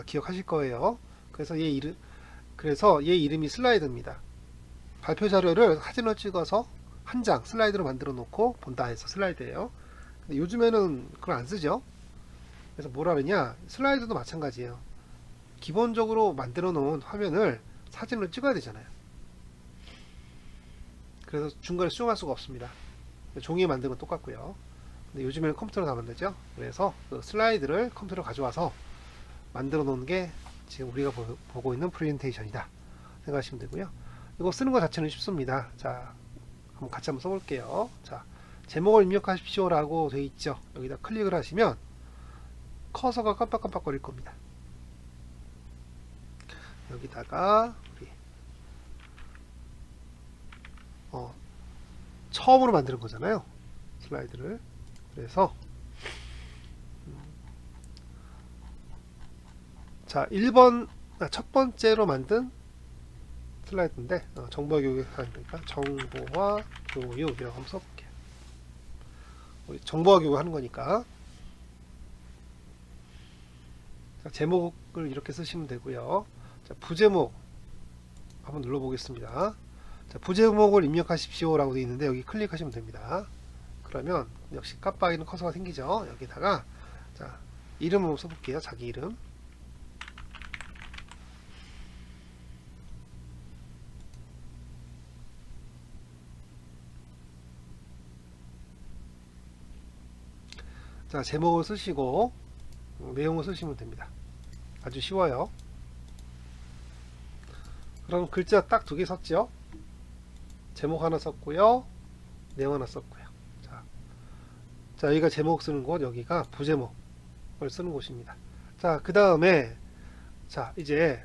기억하실 거예요. 그래서 얘 이름이 슬라이드입니다. 발표 자료를 사진을 찍어서 한 장 슬라이드로 만들어 놓고 본다 해서 슬라이드예요. 근데 요즘에는 그걸 안 쓰죠. 그래서 뭐라 그러냐, 슬라이드도 마찬가지예요. 기본적으로 만들어 놓은 화면을 사진으로 찍어야 되잖아요. 그래서 중간에 수정할 수가 없습니다. 종이에 만드는 건 똑같고요. 근데 요즘에는 컴퓨터로 다 만들죠. 그래서 그 슬라이드를 컴퓨터로 가져와서 만들어 놓은 게 지금 우리가 보고 있는 프레젠테이션이다 생각하시면 되고요. 이거 쓰는 것 자체는 쉽습니다. 자, 한번 같이 한번 써볼게요. 자, 제목을 입력하십시오 라고 되어 있죠. 여기다 클릭을 하시면 커서가 깜빡깜빡 거릴 겁니다. 여기다가 우리 처음으로 만드는 거잖아요, 슬라이드를. 그래서 자, 1번 첫 번째로 만든 슬라이드인데, 정보화 교육 하니까 정보화 교육이라고 한번 써볼게요. 우리 정보화 교육 하는 거니까. 자, 제목을 이렇게 쓰시면 되고요. 자, 부제목 한번 눌러보겠습니다. 자, 부제목을 입력하십시오 라고 되어 있는데 여기 클릭하시면 됩니다. 그러면 역시 깜빡이는 커서가 생기죠. 여기다가 자, 이름을 한번 써볼게요. 자기 이름. 자, 제목을 쓰시고 내용을 쓰시면 됩니다. 아주 쉬워요. 그럼 글자 딱 2개 썼죠. 제목 하나 썼고요, 내용 하나 썼고요. 자, 자, 여기가 제목 쓰는 곳, 여기가 부제목을 쓰는 곳입니다. 자, 그 다음에 자, 이제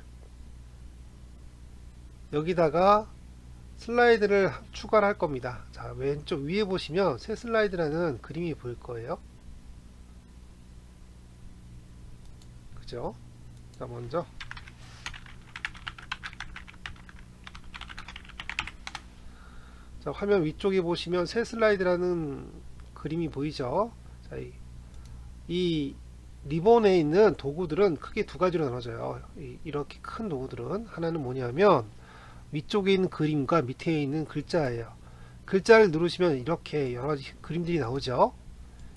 여기다가 슬라이드를 추가를 할 겁니다. 자, 왼쪽 위에 보시면 새 슬라이드라는 그림이 보일 거예요. 그죠? 자, 먼저 자, 화면 위쪽에 보시면 새 슬라이드라는 그림이 보이죠? 자, 이 리본에 있는 도구들은 크게 두 가지로 나눠져요. 이렇게 큰 도구들은 하나는 뭐냐면 위쪽에 있는 그림과 밑에 있는 글자예요. 글자를 누르시면 이렇게 여러가지 그림들이 나오죠.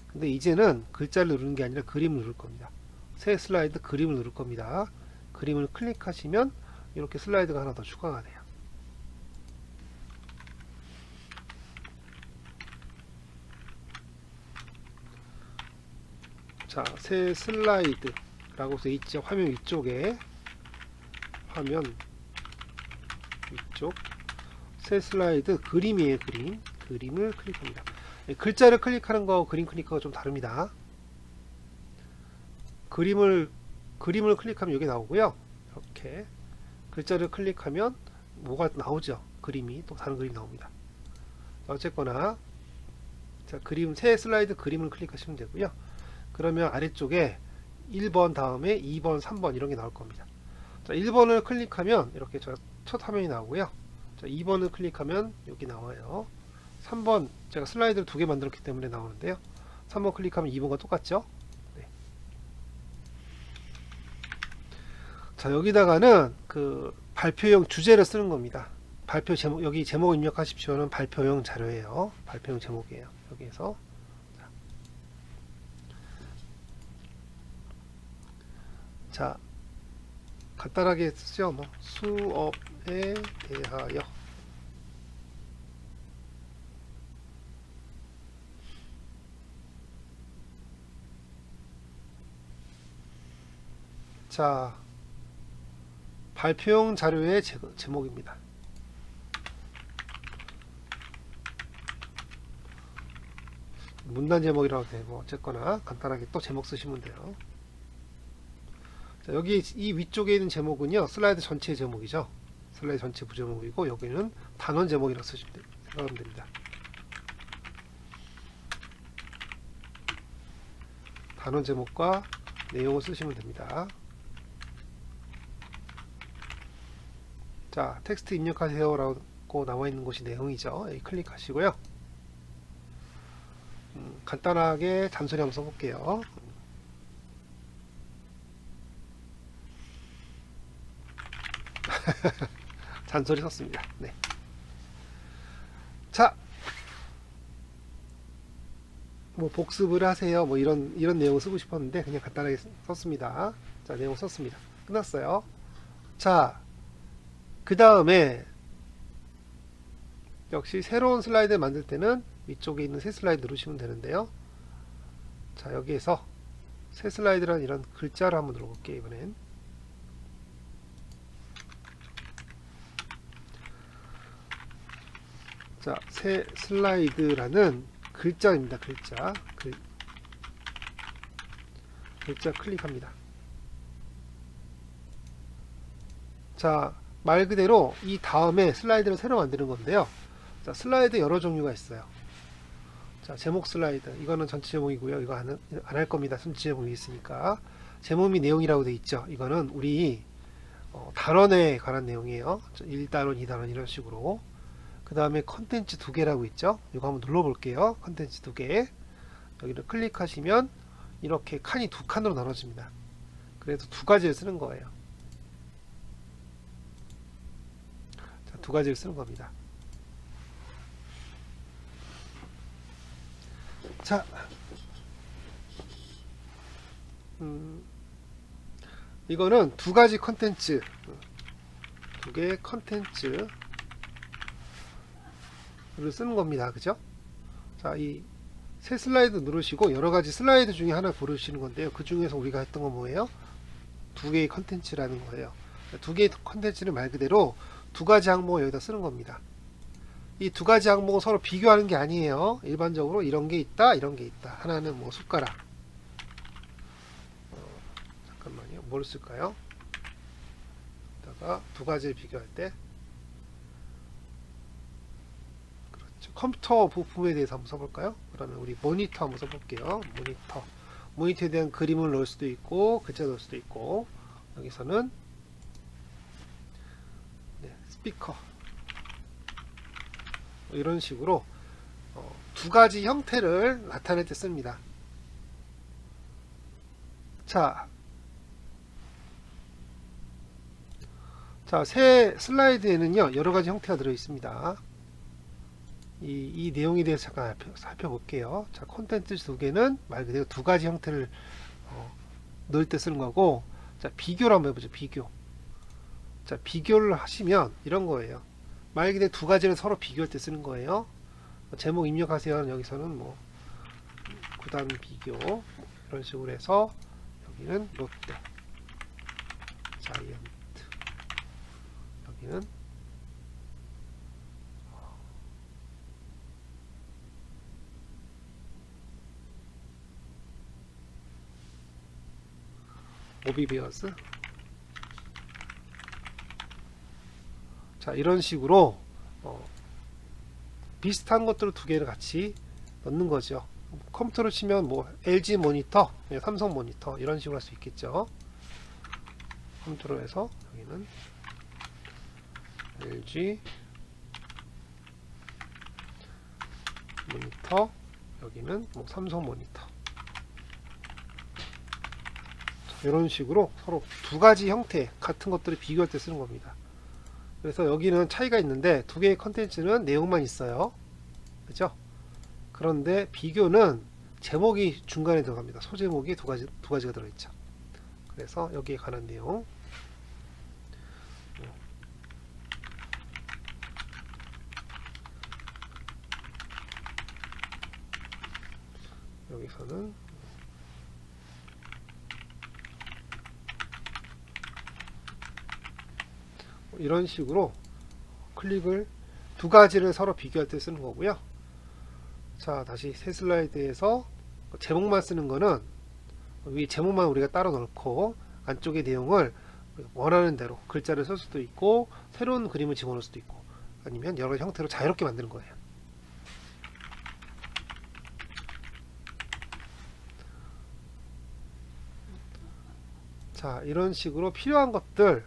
근데 이제는 글자를 누르는 게 아니라 그림을 누를 겁니다. 새 슬라이드 그림을 누를 겁니다. 그림을 클릭하시면 이렇게 슬라이드가 하나 더 추가가 돼요. 자, 새 슬라이드 라고 써 있죠. 화면 위쪽에 화면 위쪽 새 슬라이드 그림이에요. 그림을 클릭합니다. 글자를 클릭하는 거 그림 클릭하고 좀 다릅니다. 그림을 클릭하면 여기 나오고요. 이렇게 글자를 클릭하면 뭐가 나오죠. 그림이 또 다른 그림이 나옵니다. 어쨌거나 자, 새 슬라이드 그림을 클릭하시면 되고요. 그러면 아래쪽에 1번 다음에 2번 3번 이런 게 나올 겁니다. 자, 1번을 클릭하면 이렇게 첫 화면이 나오고요. 자, 2번을 클릭하면 여기 나와요. 3번 제가 슬라이드를 두 개 만들었기 때문에 나오는데요. 3번 클릭하면 2번과 똑같죠. 네. 자, 여기다가는 그 발표용 주제를 쓰는 겁니다. 발표 제목, 여기 제목 입력하십시오는 발표용 자료예요. 발표용 제목이에요. 여기에서 자, 간단하게 쓰죠. 뭐 수업에 대하여. 자, 발표용 자료의 제목입니다. 문단 제목이라고 되고 어쨌거나 간단하게 또 제목 쓰시면 돼요. 자, 여기 이 위쪽에 있는 제목은요 슬라이드 전체 제목이죠. 슬라이드 전체 부제목이고 여기는 단원 제목이라고 생각하면 됩니다. 단원 제목과 내용을 쓰시면 됩니다. 자, 텍스트 입력하세요 라고 나와 있는 곳이 내용이죠. 여기 클릭하시고요. 간단하게 잔소리 한번 써볼게요. 잔소리 썼습니다. 네. 자, 뭐 복습을 하세요. 뭐 이런 내용을 쓰고 싶었는데 그냥 간단하게 썼습니다. 자, 내용 썼습니다. 끝났어요. 자, 그 다음에 역시 새로운 슬라이드 만들 때는 위쪽에 있는 새 슬라이드 누르시면 되는데요. 자, 여기에서 새 슬라이드라는 이런 글자를 한번 눌러볼게요. 이번엔 자, 새 슬라이드라는 글자입니다. 글자 클릭합니다. 자, 말 그대로 이 다음에 슬라이드를 새로 만드는 건데요. 자, 슬라이드 여러 종류가 있어요. 자, 제목 슬라이드 이거는 전체 제목이고요. 이거 안 할 겁니다. 전체 제목이 있으니까. 제목 및 내용이라고 되어 있죠. 이거는 우리 단원에 관한 내용이에요. 1단원, 2단원 이런 식으로. 그 다음에 컨텐츠 2개라고 있죠. 이거 한번 눌러볼게요. 컨텐츠 2개. 여기를 클릭하시면 이렇게 칸이 두 칸으로 나눠집니다. 그래서 두 가지를 쓰는 거예요. 자, 두 가지를 쓰는 겁니다. 자, 이거는 두 가지 컨텐츠, 두 개의 컨텐츠를 쓰는 겁니다. 그죠? 자, 이 새 슬라이드 누르시고 여러 가지 슬라이드 중에 하나 고르시는 건데요. 그 중에서 우리가 했던 건 뭐예요? 두 개의 컨텐츠라는 거예요. 두 개의 컨텐츠는 말 그대로 두 가지 항목을 여기다 쓰는 겁니다. 이 두 가지 항목은 서로 비교하는 게 아니에요. 일반적으로 이런 게 있다, 이런 게 있다. 하나는 뭐 숟가락. 잠깐만요. 뭘 쓸까요? 두 가지를 비교할 때, 그렇죠. 컴퓨터 부품에 대해서 한번 써볼까요? 그러면 우리 모니터 한번 써볼게요. 모니터에 대한 그림을 넣을 수도 있고 글자 넣을 수도 있고, 여기서는 스피커, 이런 식으로 두 가지 형태를 나타낼 때 씁니다. 자, 새 슬라이드에는요 여러 가지 형태가 들어 있습니다. 이 내용에 대해서 잠깐 살펴볼게요. 자, 콘텐츠 두 개는 말 그대로 두 가지 형태를 넣을 때 쓰는 거고, 자, 비교를 한번 해보죠. 자, 비교를 하시면 이런 거예요. 말 그대로 두 가지를 서로 비교할 때 쓰는 거예요. 제목 입력하세요. 여기서는 뭐 구단 비교, 이런 식으로 해서 여기는 롯데, 자이언트, 여기는 오비베어스. 자, 이런 식으로 비슷한 것들을 두 개를 같이 넣는 거죠. 컴퓨터로 치면 뭐 LG 모니터, 삼성 모니터, 이런 식으로 할 수 있겠죠. 컴퓨터로 해서 여기는 LG 모니터, 여기는 뭐 삼성 모니터. 이런 식으로 서로 두 가지 형태 같은 것들을 비교할 때 쓰는 겁니다. 그래서 여기는 차이가 있는데 두 개의 컨텐츠는 내용만 있어요. 그죠? 그런데 비교는 제목이 중간에 들어갑니다. 소제목이 두 가지가 들어있죠. 그래서 여기에 관한 내용, 여기서는 이런 식으로 클릭을 두 가지를 서로 비교할 때 쓰는 거고요. 자, 다시 새 슬라이드에서 제목만 쓰는 거는 위 제목만 우리가 따로 넣고 안쪽의 내용을 원하는 대로 글자를 쓸 수도 있고 새로운 그림을 집어넣을 수도 있고 아니면 여러 형태로 자유롭게 만드는 거예요. 자, 이런 식으로 필요한 것들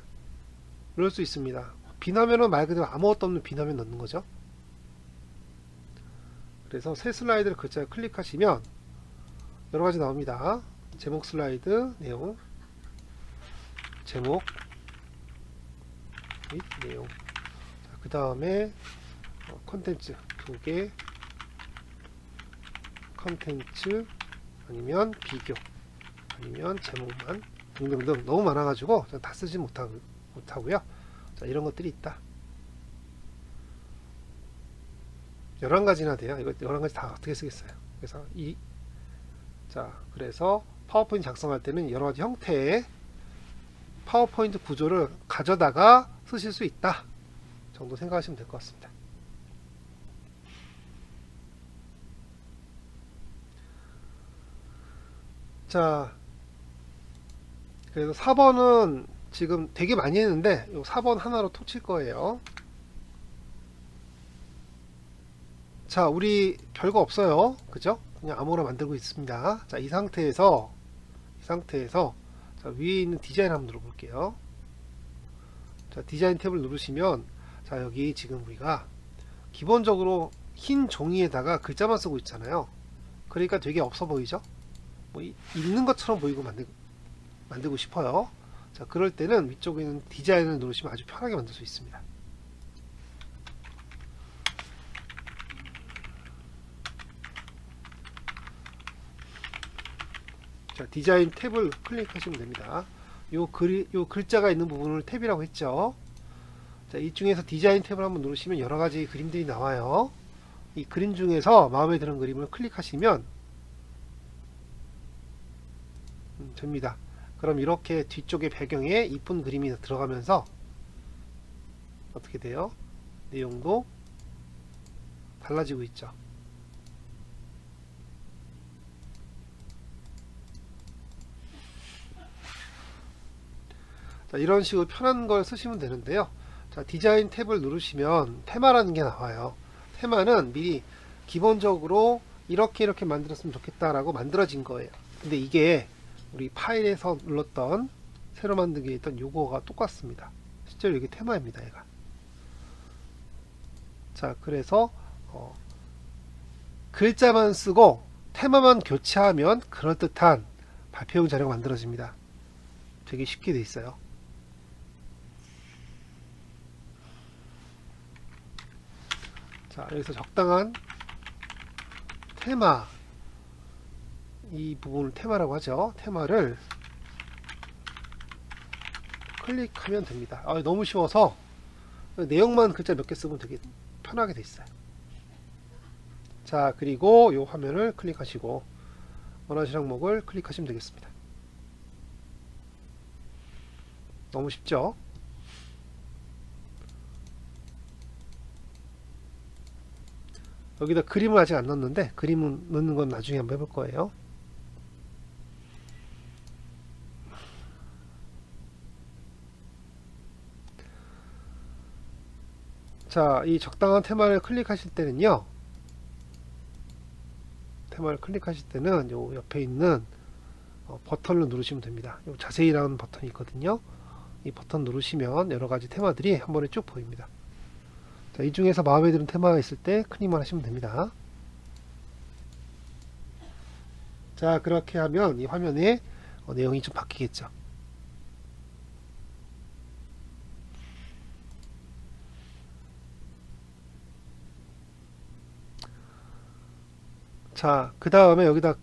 넣을 수 있습니다. 비나면은 말 그대로 아무것도 없는 비나면 넣는 거죠. 그래서 새 슬라이드를 글자를 클릭하시면 여러 가지 나옵니다. 제목 슬라이드, 내용, 제목 및 내용. 그 다음에 컨텐츠 두 개, 컨텐츠 아니면 비교, 아니면 제목만 등등등 너무 많아가지고 다 쓰지 못하고요. 자, 이런 것들이 있다. 11가지나 돼요. 이거 11가지 다 어떻게 쓰겠어요. 그래서 그래서 파워포인트 작성할 때는 여러가지 형태의 파워포인트 구조를 가져다가 쓰실 수 있다 정도 생각하시면 될 것 같습니다. 자, 그래서 4번은 지금 되게 많이 했는데 이 4번 하나로 톡칠 거예요. 자, 우리 별거 없어요. 그죠? 그냥 아무거나 만들고 있습니다. 자, 이 상태에서 자, 위에 있는 디자인 한번 눌러볼게요. 자, 디자인 탭을 누르시면 자, 여기 지금 우리가 기본적으로 흰 종이에다가 글자만 쓰고 있잖아요. 그러니까 되게 없어 보이죠? 뭐 있는 것처럼 보이고 만들고 싶어요. 자, 그럴 때는 위쪽에 있는 디자인을 누르시면 아주 편하게 만들 수 있습니다. 자, 디자인 탭을 클릭하시면 됩니다. 요 글자가 있는 부분을 탭이라고 했죠. 자, 이 중에서 디자인 탭을 한번 누르시면 여러 가지 그림들이 나와요. 이 그림 중에서 마음에 드는 그림을 클릭하시면 됩니다. 그럼 이렇게 뒤쪽의 배경에 이쁜 그림이 들어가면서 어떻게 돼요? 내용도 달라지고 있죠. 자, 이런 식으로 편한 걸 쓰시면 되는데요. 자, 디자인 탭을 누르시면 테마라는 게 나와요. 테마는 미리 기본적으로 이렇게 만들었으면 좋겠다라고 만들어진 거예요. 근데 이게 우리 파일에서 눌렀던 새로 만들기 했던 요거가 똑같습니다. 실제로 이게 테마입니다. 얘가. 자, 그래서 글자만 쓰고 테마만 교체하면 그럴듯한 발표용 자료가 만들어집니다. 되게 쉽게 돼 있어요. 자, 여기서 적당한 테마, 이 부분을 테마라고 하죠. 테마를 클릭하면 됩니다. 너무 쉬워서 내용만 글자 몇 개 쓰면 되게 편하게 돼 있어요. 자, 그리고 이 화면을 클릭하시고 원하시는 항목을 클릭하시면 되겠습니다. 너무 쉽죠? 여기다 그림을 아직 안 넣었는데 그림은 넣는 건 나중에 한번 해볼 거예요. 자, 이 적당한 테마를 클릭하실 때는요, 테마를 클릭하실 때는 요 옆에 있는 버튼을 누르시면 됩니다. 요 자세히라는 버튼이 있거든요. 이 버튼 누르시면 여러가지 테마들이 한 번에 쭉 보입니다. 자, 이 중에서 마음에 드는 테마가 있을 때 클릭만 하시면 됩니다. 자, 그렇게 하면 이 화면에 내용이 좀 바뀌겠죠. 자, 그 다음에 여기다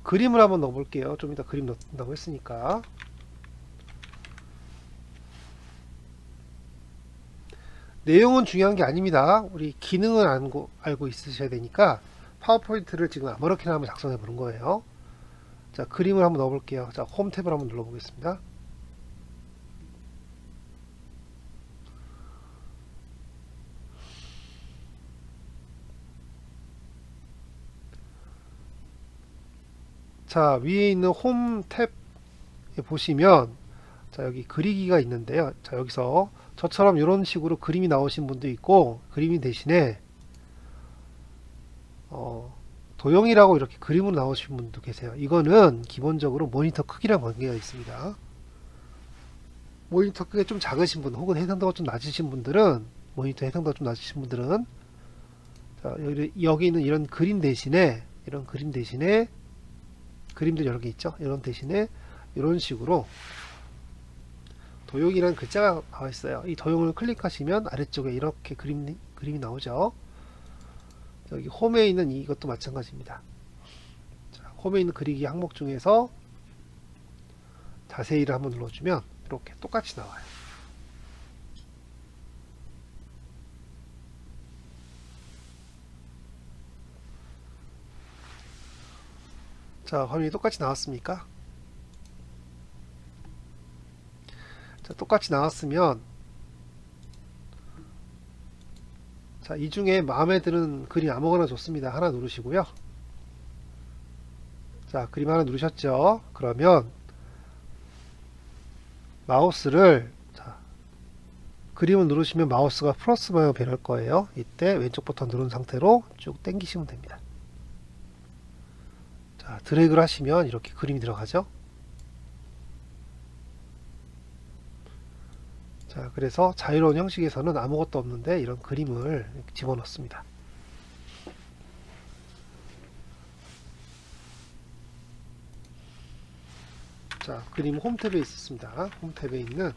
그림을 한번 넣어 볼게요. 좀 이따 그림 넣는다고 했으니까. 내용은 중요한 게 아닙니다. 우리 기능을 알고 있으셔야 되니까 파워포인트를 지금 아무렇게나 한번 작성해 보는 거예요. 자, 그림을 한번 넣어 볼게요. 자, 홈 탭을 한번 눌러 보겠습니다. 자, 위에 있는 홈 탭에 보시면 자, 여기 그리기가 있는데요. 자, 여기서 저처럼 이런 식으로 그림이 나오신 분도 있고, 그림이 대신에 도형이라고 이렇게 그림으로 나오신 분도 계세요. 이거는 기본적으로 모니터 크기랑 관계가 있습니다. 모니터 크기가 좀 작으신 분, 혹은 해상도가 좀 낮으신 분들은, 모니터 해상도가 좀 낮으신 분들은, 자, 여기 있는 이런 그림 대신에, 그림들 여러 개 있죠. 이런 대신에 이런 식으로 도형이라는 글자가 나와 있어요. 이 도형을 클릭하시면 아래쪽에 이렇게 그림이 나오죠. 여기 홈에 있는 이것도 마찬가지입니다. 자, 홈에 있는 그리기 항목 중에서 자세히를 한번 눌러주면 이렇게 똑같이 나와요. 자, 화면이 똑같이 나왔습니까? 자, 똑같이 나왔으면 자, 이 중에 마음에 드는 그림 아무거나 좋습니다. 하나 누르시고요. 자, 그림 하나 누르셨죠? 그러면 마우스를 그림을 누르시면 마우스가 플러스 방향으로 변할 거예요. 이때 왼쪽 버튼 누른 상태로 쭉 당기시면 됩니다. 자, 드래그를 하시면 이렇게 그림이 들어가죠. 자, 그래서 자유로운 형식에서는 아무것도 없는데 이런 그림을 집어넣습니다. 자, 그림 홈 탭에 있습니다. 홈 탭에 있는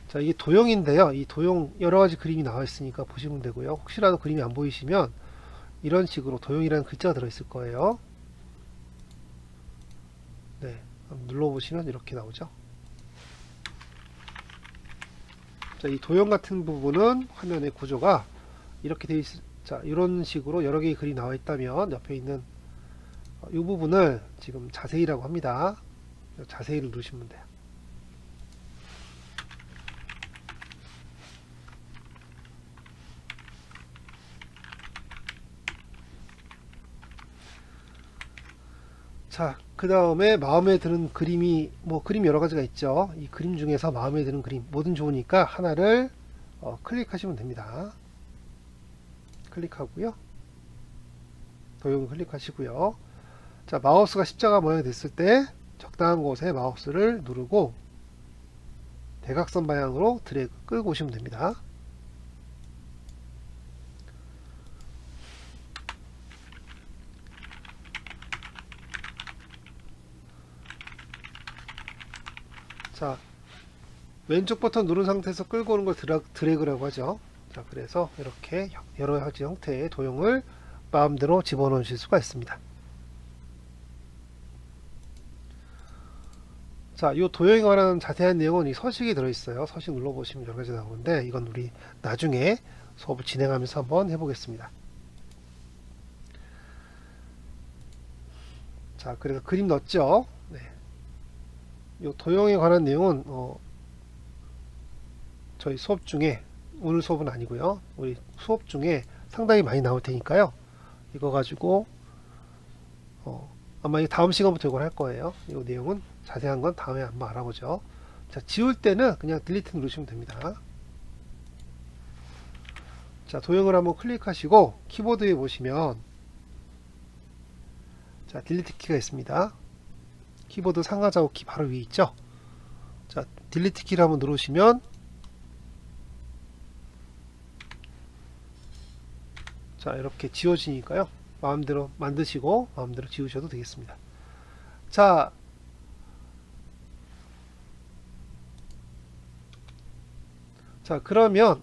자, 이게 도형인데요. 이 도형 여러가지 그림이 나와 있으니까 보시면 되고요. 혹시라도 그림이 안 보이시면 이런 식으로 도형이라는 글자가 들어있을 거예요. 네, 눌러보시면 이렇게 나오죠. 자, 이 도형 같은 부분은 화면의 구조가 이렇게 되어 자, 이런 식으로 여러 개의 글이 나와 있다면 옆에 있는 이 부분을 지금 자세히라고 합니다. 자세히를 누르시면 돼요. 자, 그 다음에 마음에 드는 그림이 뭐 그림 여러 가지가 있죠. 이 그림 중에서 마음에 드는 그림 뭐든 좋으니까 하나를 클릭하시면 됩니다. 클릭하고요. 도형 클릭하시고요. 자, 마우스가 십자가 모양이 됐을 때 적당한 곳에 마우스를 누르고 대각선 방향으로 드래그 끌고 오시면 됩니다. 자, 왼쪽 버튼 누른 상태에서 끌고 오는 걸 드래그라고 하죠. 자, 그래서 이렇게 여러 가지 형태의 도형을 마음대로 집어넣으실 수가 있습니다. 자, 이 도형에 관한 자세한 내용은 이 서식이 들어있어요. 서식 눌러보시면 여러 가지 나오는데 이건 우리 나중에 수업을 진행하면서 한번 해보겠습니다. 자, 그래서 그림 넣었죠. 네. 이 도형에 관한 내용은 저희 수업 중에, 오늘 수업은 아니고요, 우리 수업 중에 상당히 많이 나올 테니까요. 이거 가지고 아마 이 다음 시간부터 이걸 할 거예요. 이 내용은 자세한 건 다음에 한번 알아보죠. 자, 지울 때는 그냥 딜리트 누르시면 됩니다. 자, 도형을 한번 클릭하시고 키보드에 보시면 자, 딜리트 키가 있습니다. 키보드 상하좌우 키 바로 위에 있죠. 자, 딜리트 키를 한번 누르시면 자, 이렇게 지워지니까요. 마음대로 만드시고 마음대로 지우셔도 되겠습니다. 자, 그러면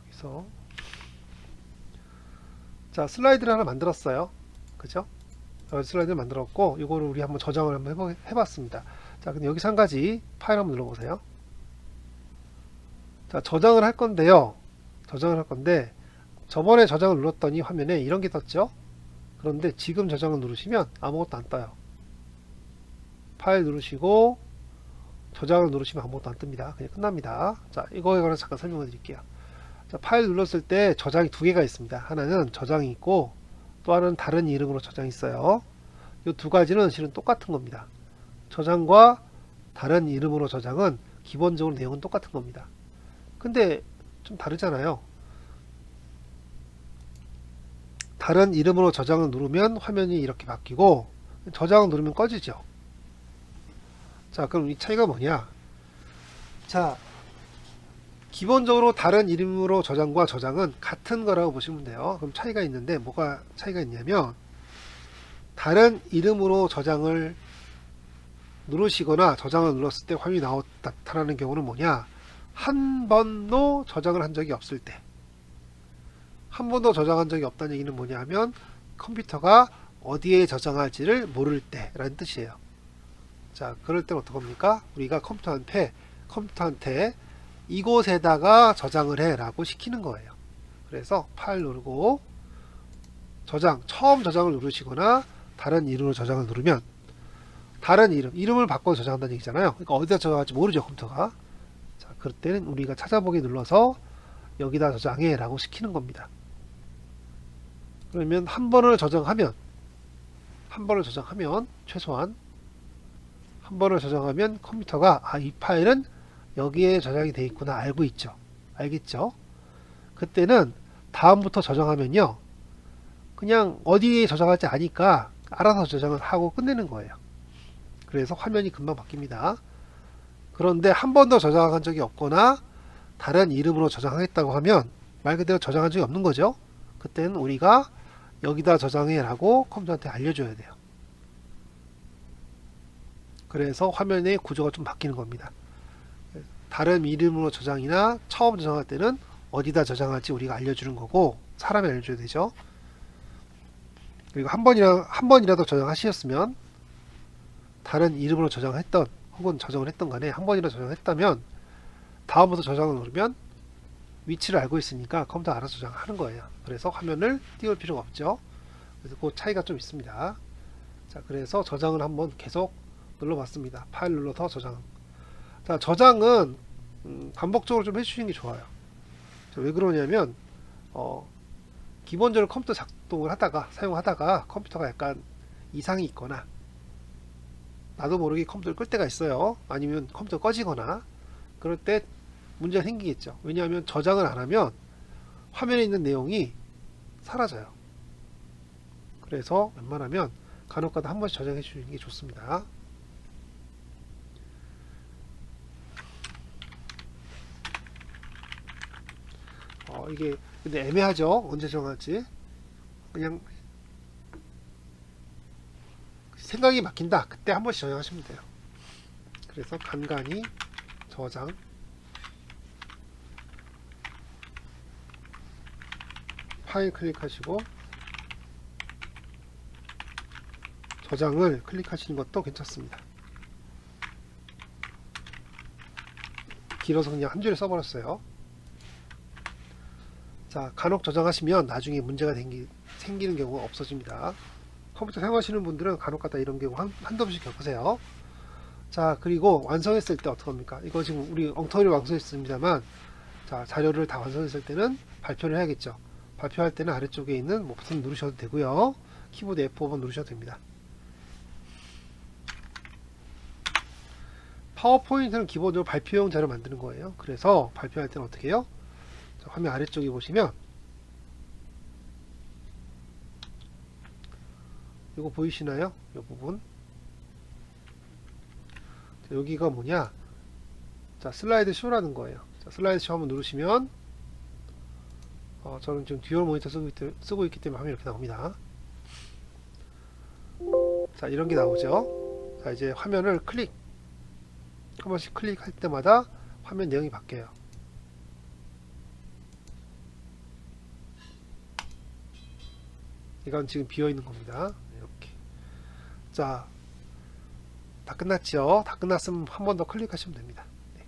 여기서 자, 슬라이드를 하나 만들었어요. 그죠? 슬라이드를 만들었고 이거를 우리 한번 저장을 한번 해봤습니다. 자, 근데 여기서 한 가지 파일 한번 눌러보세요. 자, 저장을 할 건데요. 저번에 저장을 눌렀더니 화면에 이런 게 떴죠. 그런데 지금 저장을 누르시면 아무것도 안 떠요. 파일 누르시고 저장을 누르시면 아무것도 안 뜹니다. 그냥 끝납니다. 자, 이거에 관해서 잠깐 설명해 드릴게요. 자, 파일 눌렀을 때 저장이 두 개가 있습니다. 하나는 저장이 있고 또 하나는 다른 이름으로 저장이 있어요. 이 두 가지는 실은 똑같은 겁니다. 저장과 다른 이름으로 저장은 기본적으로 내용은 똑같은 겁니다. 근데 좀 다르잖아요. 다른 이름으로 저장을 누르면 화면이 이렇게 바뀌고 저장을 누르면 꺼지죠. 자, 그럼 이 차이가 뭐냐? 자, 기본적으로 다른 이름으로 저장과 저장은 같은 거라고 보시면 돼요. 그럼 차이가 있는데 뭐가 차이가 있냐면 다른 이름으로 저장을 누르시거나 저장을 눌렀을 때 화면이 나타나는 경우는 뭐냐? 한 번도 저장을 한 적이 없을 때, 한 번도 저장한 적이 없다는 얘기는 뭐냐 하면 컴퓨터가 어디에 저장할지를 모를 때 라는 뜻이에요. 자, 그럴 때는 어떡합니까? 우리가 컴퓨터한테 이곳에다가 저장을 해 라고 시키는 거예요. 그래서 파일 누르고 저장, 처음 저장을 누르시거나 다른 이름으로 저장을 누르면 다른 이름을 바꿔서 저장한다는 얘기잖아요. 그러니까 어디다 저장할지 모르죠, 컴퓨터가. 자, 그럴 때는 우리가 찾아보기 눌러서 여기다 저장해 라고 시키는 겁니다. 그러면 한 번을 저장하면 최소한 한 번을 저장하면 컴퓨터가 이 파일은 여기에 저장이 되어 있구나 알고 있죠. 알겠죠? 그때는 다음부터 저장하면요, 그냥 어디에 저장할지 아니까 알아서 저장을 하고 끝내는 거예요. 그래서 화면이 금방 바뀝니다. 그런데 한 번도 저장한 적이 없거나 다른 이름으로 저장하겠다고 하면 말 그대로 저장한 적이 없는 거죠. 그때는 우리가 여기다 저장해 라고 컴퓨터한테 알려줘야 돼요. 그래서 화면의 구조가 좀 바뀌는 겁니다. 다른 이름으로 저장이나 처음 저장할 때는 어디다 저장할지 우리가 알려주는 거고 사람이 알려줘야 되죠. 그리고 한 번이라도 저장하셨으면 다른 이름으로 저장을 했던 혹은 저장을 했던 간에 한 번이라도 저장을 했다면 다음부터 저장을 누르면 위치를 알고 있으니까 컴퓨터 알아서 저장하는 거예요. 그래서 화면을 띄울 필요가 없죠. 그래서 그 차이가 좀 있습니다. 자, 그래서 저장을 한번 계속 눌러봤습니다. 파일 눌러서 저장. 자, 저장은 반복적으로 좀 해주시는 게 좋아요. 자, 왜 그러냐면 기본적으로 컴퓨터 작동을 하다가 사용하다가 컴퓨터가 약간 이상이 있거나 나도 모르게 컴퓨터를 끌 때가 있어요. 아니면 컴퓨터 꺼지거나 그럴 때 문제가 생기겠죠. 왜냐하면 저장을 안 하면 화면에 있는 내용이 사라져요. 그래서 웬만하면 간혹가다 한 번씩 저장해 주는 게 좋습니다. 이게 근데 애매하죠. 언제 정할지. 그냥 생각이 막힌다. 그때 한 번씩 저장하시면 돼요. 그래서 간간히 저장. 파일 클릭하시고 저장을 클릭하시는 것도 괜찮습니다. 길어서 그냥 한 줄에 써버렸어요. 자, 간혹 저장하시면 나중에 문제가 생기는 경우가 없어집니다. 컴퓨터 사용하시는 분들은 간혹가다 이런 경우 한두 번씩 겪으세요. 자, 그리고 완성했을 때 어떡합니까? 이거 지금 우리 엉터리로 완성했습니다만, 자, 자료를 다 완성했을 때는 발표를 해야겠죠. 발표할 때는 아래쪽에 있는 버튼 누르셔도 되고요. 키보드 F5번 누르셔도 됩니다. 파워포인트는 기본적으로 발표용 자료 만드는 거예요. 그래서 발표할 때는 어떻게 해요? 자, 화면 아래쪽에 보시면 이거 보이시나요? 이 부분. 자, 여기가 뭐냐? 자, 슬라이드 쇼라는 거예요. 자, 슬라이드 쇼 한번 누르시면 저는 지금 듀얼 모니터 쓰고 있기 때문에 화면이 이렇게 나옵니다. 자, 이런 게 나오죠. 자, 이제 화면을 한 번씩 클릭할 때마다 화면 내용이 바뀌어요. 이건 지금 비어있는 겁니다. 이렇게. 자, 다 끝났죠? 다 끝났으면 한 번 더 클릭하시면 됩니다. 네.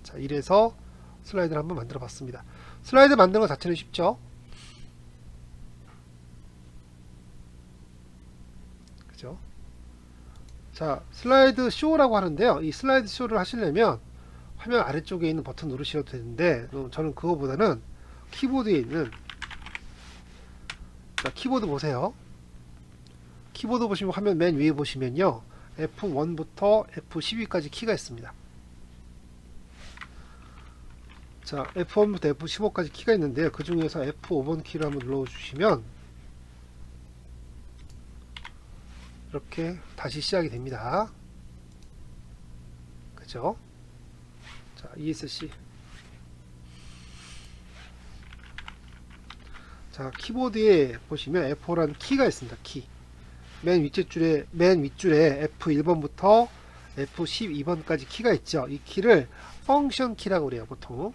자, 이래서 슬라이드를 한번 만들어 봤습니다. 슬라이드 만드는 것 자체는 쉽죠? 그죠? 자, 슬라이드 쇼라고 하는데요. 이 슬라이드 쇼를 하시려면 화면 아래쪽에 있는 버튼 누르셔도 되는데 저는 그거보다는 키보드에 있는 자, 키보드 보세요. 키보드 보시면 화면 맨 위에 보시면요. F1부터 F12까지 키가 있습니다. 자, F1부터 F15까지 키가 있는데요. 그 중에서 F5번 키를 한번 눌러주시면 이렇게 다시 시작이 됩니다. 그죠? 자, ESC. 자, 키보드에 보시면 F4라는 키가 있습니다. 키. 맨 윗줄에 F1번부터 F12번까지 키가 있죠. 이 키를 펑션 키라고 그래요. 보통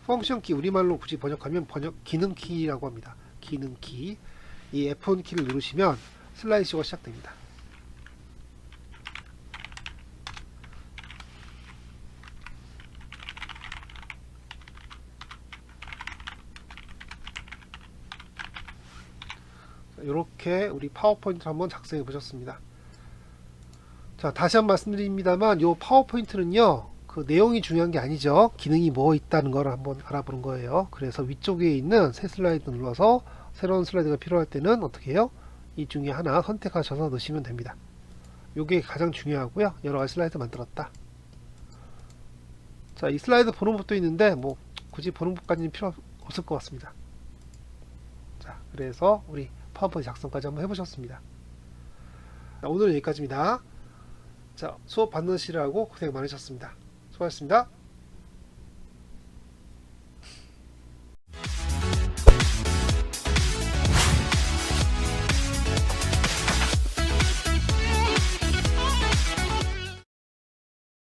펑션 키, 우리말로 굳이 번역하면 기능 키라고 합니다. 기능 키. 이 F1 키를 누르시면 슬라이드쇼가 시작됩니다. 이렇게 우리 파워포인트를 한번 작성해 보셨습니다. 자, 다시 한번 말씀드립니다만 이 파워포인트는요, 그 내용이 중요한 게 아니죠. 기능이 뭐 있다는 걸 한번 알아보는 거예요. 그래서 위쪽에 있는 새 슬라이드 눌러서 새로운 슬라이드가 필요할 때는 어떻게 해요? 이 중에 하나 선택하셔서 넣으시면 됩니다. 이게 가장 중요하고요. 여러가지 슬라이드 만들었다. 자, 이 슬라이드 보는 법도 있는데 뭐 굳이 보는 법까지는 필요 없을 것 같습니다. 자, 그래서 우리 파워포인트 작성까지 한번 해보셨습니다. 자, 오늘은 여기까지입니다. 자, 수업 받으시라고 고생 많으셨습니다. 수고하셨습니다.